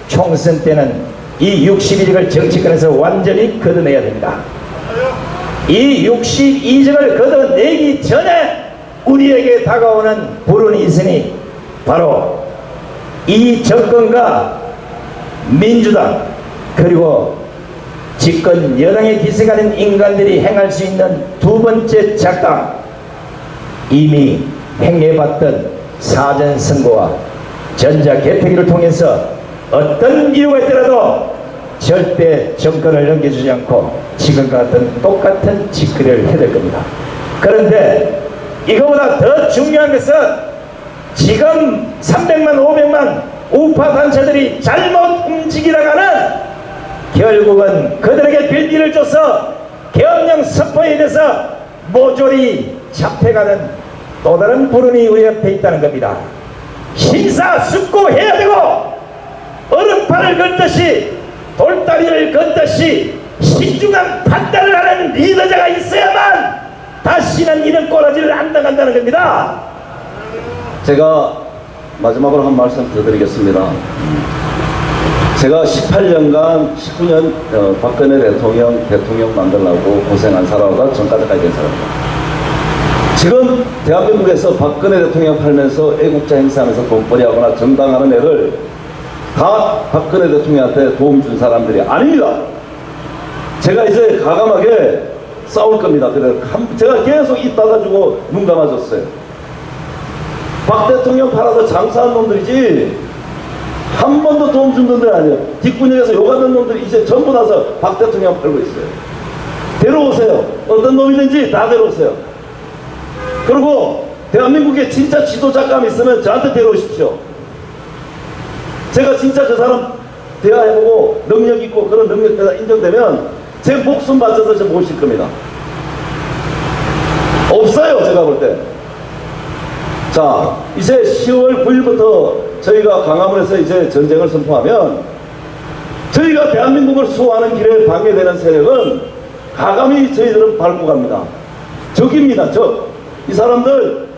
총선 때는 이 62직을 정치권에서 완전히 걷어내야 됩니다. 이 62직을 걷어내기 전에 우리에게 다가오는 불운이 있으니 바로 이 정권과 민주당 그리고 집권 여당에 기생하는 인간들이 행할 수 있는 두 번째 작당, 이미 행해봤던 사전선거와 전자개표기를 통해서 어떤 이유가 있더라도 절대 정권을 넘겨주지 않고 지금과 같은 똑같은 짓거리를 해야 될 겁니다. 그런데 이거보다 더 중요한 것은 지금 300만 500만 우파 단체들이 잘못 움직이다가는 결국은 그들에게 빌미를 줘서 계엄령 선포에 대해서 모조리 잡혀가는 또 다른 불운이 우리 옆에 있다는 겁니다. 심사숙고해야 되고 얼음판을 걷듯이 돌다리를 걷듯이 신중한 판단을 하는 리더자가 있어야만 다시는 이런 꼬라지를 안 당한다는 겁니다. 제가 마지막으로 한 말씀 더 드리겠습니다. 제가 18년간 19년 박근혜 대통령 만들려고 고생한 사람보다 전까지까지 된 사람입니다. 지금 대한민국에서 박근혜 대통령 팔면서 애국자 행사하면서 돈벌이 하거나 정당하는 애를 다 박근혜 대통령한테 도움 준 사람들이 아닙니다. 제가 이제 과감하게 싸울 겁니다. 제가 계속 입 닫아주고 눈 감아줬어요. 박 대통령 팔아서 장사한 놈들이지 한 번도 도움 준 놈들 아니에요. 뒷구녕에서 욕하는 놈들이 이제 전부 다서 박 대통령 팔고 있어요. 데려오세요. 어떤 놈이든지 다 데려오세요. 그리고 대한민국에 진짜 지도자감 있으면 저한테 데려오십시오. 제가 진짜 저 사람 대화해보고 능력 있고 그런 능력대가 인정되면 제 목숨 바쳐서 저 모실 겁니다. 없어요. 제가 볼 때. 자, 이제 10월 9일부터 저희가 광화문에서 이제 전쟁을 선포하면 저희가 대한민국을 수호하는 길에 방해되는 세력은 과감히 저희들은 밟고 갑니다. 적입니다. 적. 이 사람들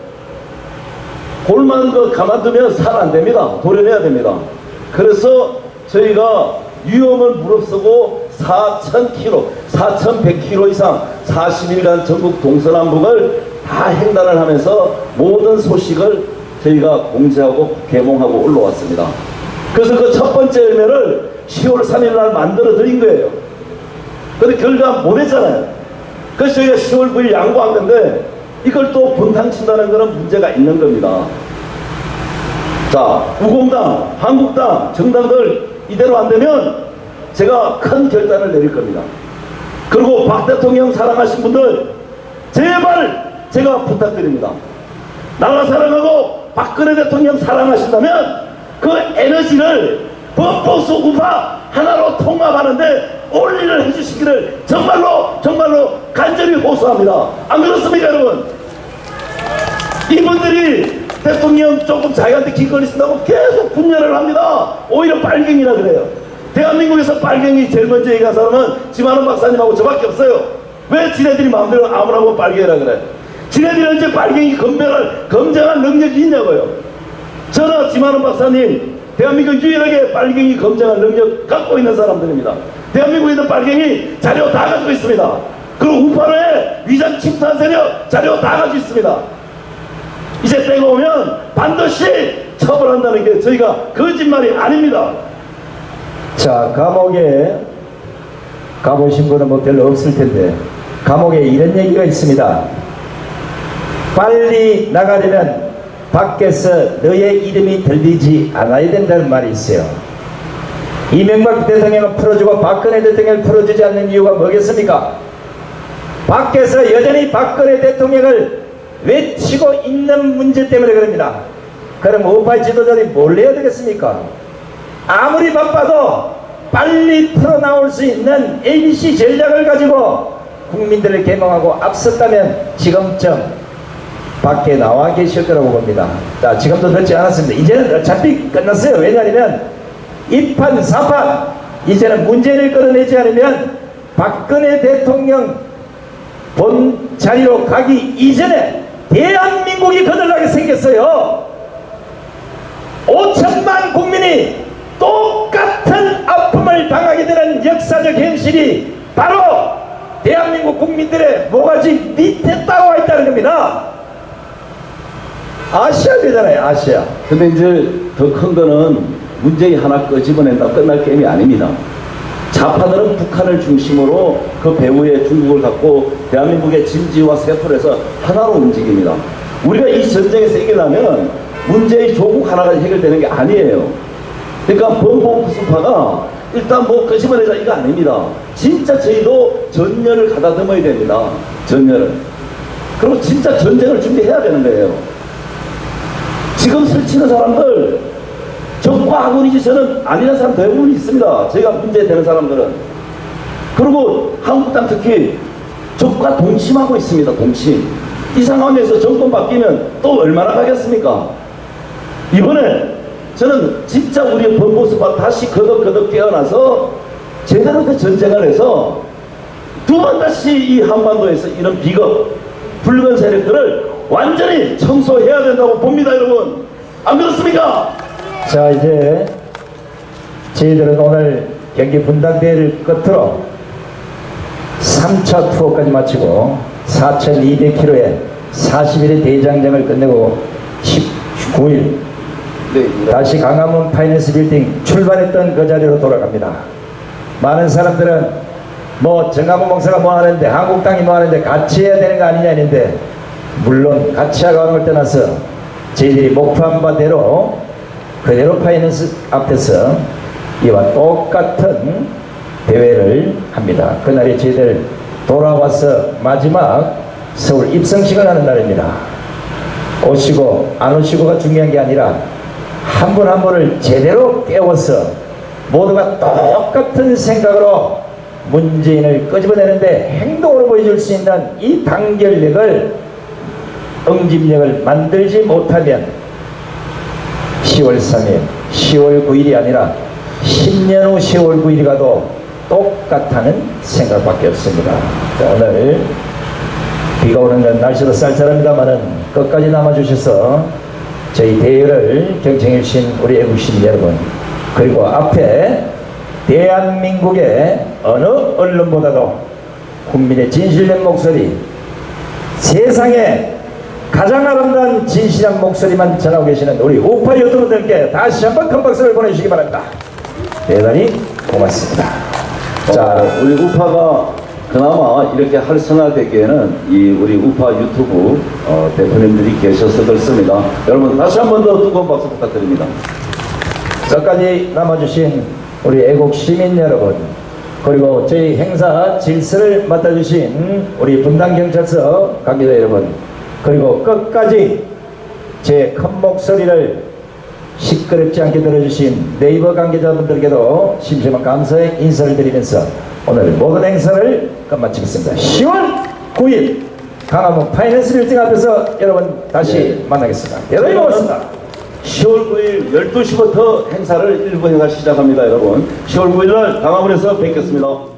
골만 거 가만두면 살 안 됩니다. 도려내야 됩니다. 그래서 저희가 위험을 무릅쓰고 4,000km, 4,100km 이상 40일간 전국 동서남북을 다 횡단을 하면서 모든 소식을 저희가 공지하고 개봉하고 올라왔습니다. 그래서 그 첫 번째 열매를 10월 3일 날 만들어 드린 거예요. 근데 결과 못 했잖아요. 그래서 저희가 10월 9일 양보한 건데 이걸 또 분탕친다는 것은 문제가 있는 겁니다. 자, 우공당, 한국당, 정당들 이대로 안 되면 제가 큰 결단을 내릴 겁니다. 그리고 박 대통령 사랑하신 분들 제발 제가 부탁드립니다. 나라 사랑하고 박근혜 대통령 사랑하신다면 그 에너지를 범보수 우파 하나로 통합하는데 올인을 해주시기를 정말로 간절히 호소합니다. 안 그렇습니까 여러분? 이분들이 대통령 조금 자기한테 길거리 쓴다고 계속 분열을 합니다. 오히려 빨갱이라 그래요. 대한민국에서 빨갱이 제일 먼저 얘기한 사람은 지만원 박사님하고 저밖에 없어요. 왜 지네들이 마음대로 아무나 빨갱이라 그래? 지네들이 언제 빨갱이 검증할 능력이 있냐고요. 저는 지만원 박사님 대한민국 유일하게 빨갱이 검증할 능력 갖고 있는 사람들입니다. 대한민국에 있는 빨갱이 자료 다 가지고 있습니다. 그리고 우파로의 위장 침투한 세력 자료 다 가지고 있습니다. 이제 때가 오면 반드시 처벌한다는 게 저희가 거짓말이 아닙니다. 자, 감옥에 가보신 분은 뭐 별로 없을 텐데 감옥에 이런 얘기가 있습니다. 빨리 나가려면 밖에서 너의 이름이 들리지 않아야 된다는 말이 있어요. 이명박 대통령을 풀어주고 박근혜 대통령을 풀어주지 않는 이유가 뭐겠습니까? 밖에서 여전히 박근혜 대통령을 외치고 있는 문제 때문에 그럽니다. 그럼 우파 지도자들이 뭘 해야 되겠습니까? 아무리 바빠도 빨리 풀어나올 수 있는 ABC 전략을 가지고 국민들을 계몽하고 앞섰다면 지금쯤 밖에 나와 계실 거라고 봅니다. 자, 지금도 늦지 않았습니다. 이제는 어차피 끝났어요. 왜냐하면 2판 4판 이제는 문제를 끌어내지 않으면 박근혜 대통령 본 자리로 가기 이전에 대한민국이 거들나게 생겼어요. 5천만 국민이 똑같은 아픔을 당하게 되는 역사적 현실이 바로 대한민국 국민들의 모가지 밑에 따와 있다는 겁니다. 아셔야 되잖아요. 아셔야. 근데 이제 더 큰 거는 문재인 하나 끄집어낸다 끝날 게임이 아닙니다. 좌파들은 북한을 중심으로 그 배후에 중국을 갖고 대한민국의 진지와 세포를 해서 하나로 움직입니다. 우리가 이 전쟁에서 이기려면 문재인 조국 하나가 해결되는 게 아니에요. 그러니까 범보수파가 일단 뭐 끄집어내자 이거 아닙니다. 진짜 저희도 전열을 가다듬어야 됩니다. 전열을. 그리고 진짜 전쟁을 준비해야 되는 거예요. 지금 설치는 사람들 적과 아군이지 저는 아니라는 사람 대부분 있습니다. 저희가 문제되는 사람들은. 그리고 한국당 특히 적과 동침하고 있습니다. 동침. 이 상황에서 정권 바뀌면 또 얼마나 가겠습니까? 이번에 저는 진짜 우리 범보수파 다시 거덕거덕 깨어나서 제대로 그 전쟁을 해서 두 번 다시 이 한반도에서 이런 비겁 붉은 세력들을 완전히 청소해야 된다고 봅니다. 여러분 안 그렇습니까? 자, 이제 저희들은 오늘 경기 분당대회를 끝으로 3차 투어까지 마치고 4,200km에 40일의 대장정을 끝내고 19일 다시 강화문 파이낸스 빌딩 출발했던 그 자리로 돌아갑니다. 많은 사람들은 뭐 정강훈 목사가 뭐 하는데 한국당이 뭐 하는데 같이 해야 되는 거 아니냐 했는데 물론 같이 하는 걸 떠나서 저희들이 목표한 바대로 그대로 파이낸스 앞에서 이와 똑같은 대회를 합니다. 그날이 저희들 돌아와서 마지막 서울 입성식을 하는 날입니다. 오시고 안 오시고가 중요한 게 아니라 한 분 한 분을 제대로 깨워서 모두가 똑같은 생각으로 문재인을 끄집어내는데 행동으로 보여줄 수 있는 이 단결력을 응집력을 만들지 못하면 10월 3일 10월 9일이 아니라 10년 후 10월 9일이 가도 똑같다는 생각밖에 없습니다. 자, 오늘 비가 오는 건 날씨도 쌀쌀합니다만은 끝까지 남아주셔서 저희 대회를 경청해 주신 우리 애국신 여러분, 그리고 앞에 대한민국의 어느 언론보다도 국민의 진실된 목소리, 세상에 가장 아름다운 진실한 목소리만 전하고 계시는 우리 우파 유튜버들께 다시 한번 큰 박수를 보내주시기 바랍니다. 대단히 고맙습니다. 자, 우리 우파가 그나마 이렇게 활성화되기에는 이 우리 우파 유튜브 대표님들이 계셔서 그렇습니다. 여러분 다시 한 번 더 뜨거운 박수 부탁드립니다. 저까지 남아주신 우리 애국 시민 여러분, 그리고 저희 행사 질서를 맡아주신 우리 분당경찰서 관계자 여러분, 그리고 끝까지 제 큰 목소리를 시끄럽지 않게 들어주신 네이버 관계자분들께도 심심한 감사의 인사를 드리면서 오늘 모든 행사를 끝마치겠습니다. 10월 9일 강화문 파이낸스 빌딩 앞에서 여러분 다시 만나겠습니다. 대단히 고맙습니다. 10월 9일 12시부터 행사를 1부 행사 시작합니다. 여러분 10월 9일 날 강화문에서 뵙겠습니다.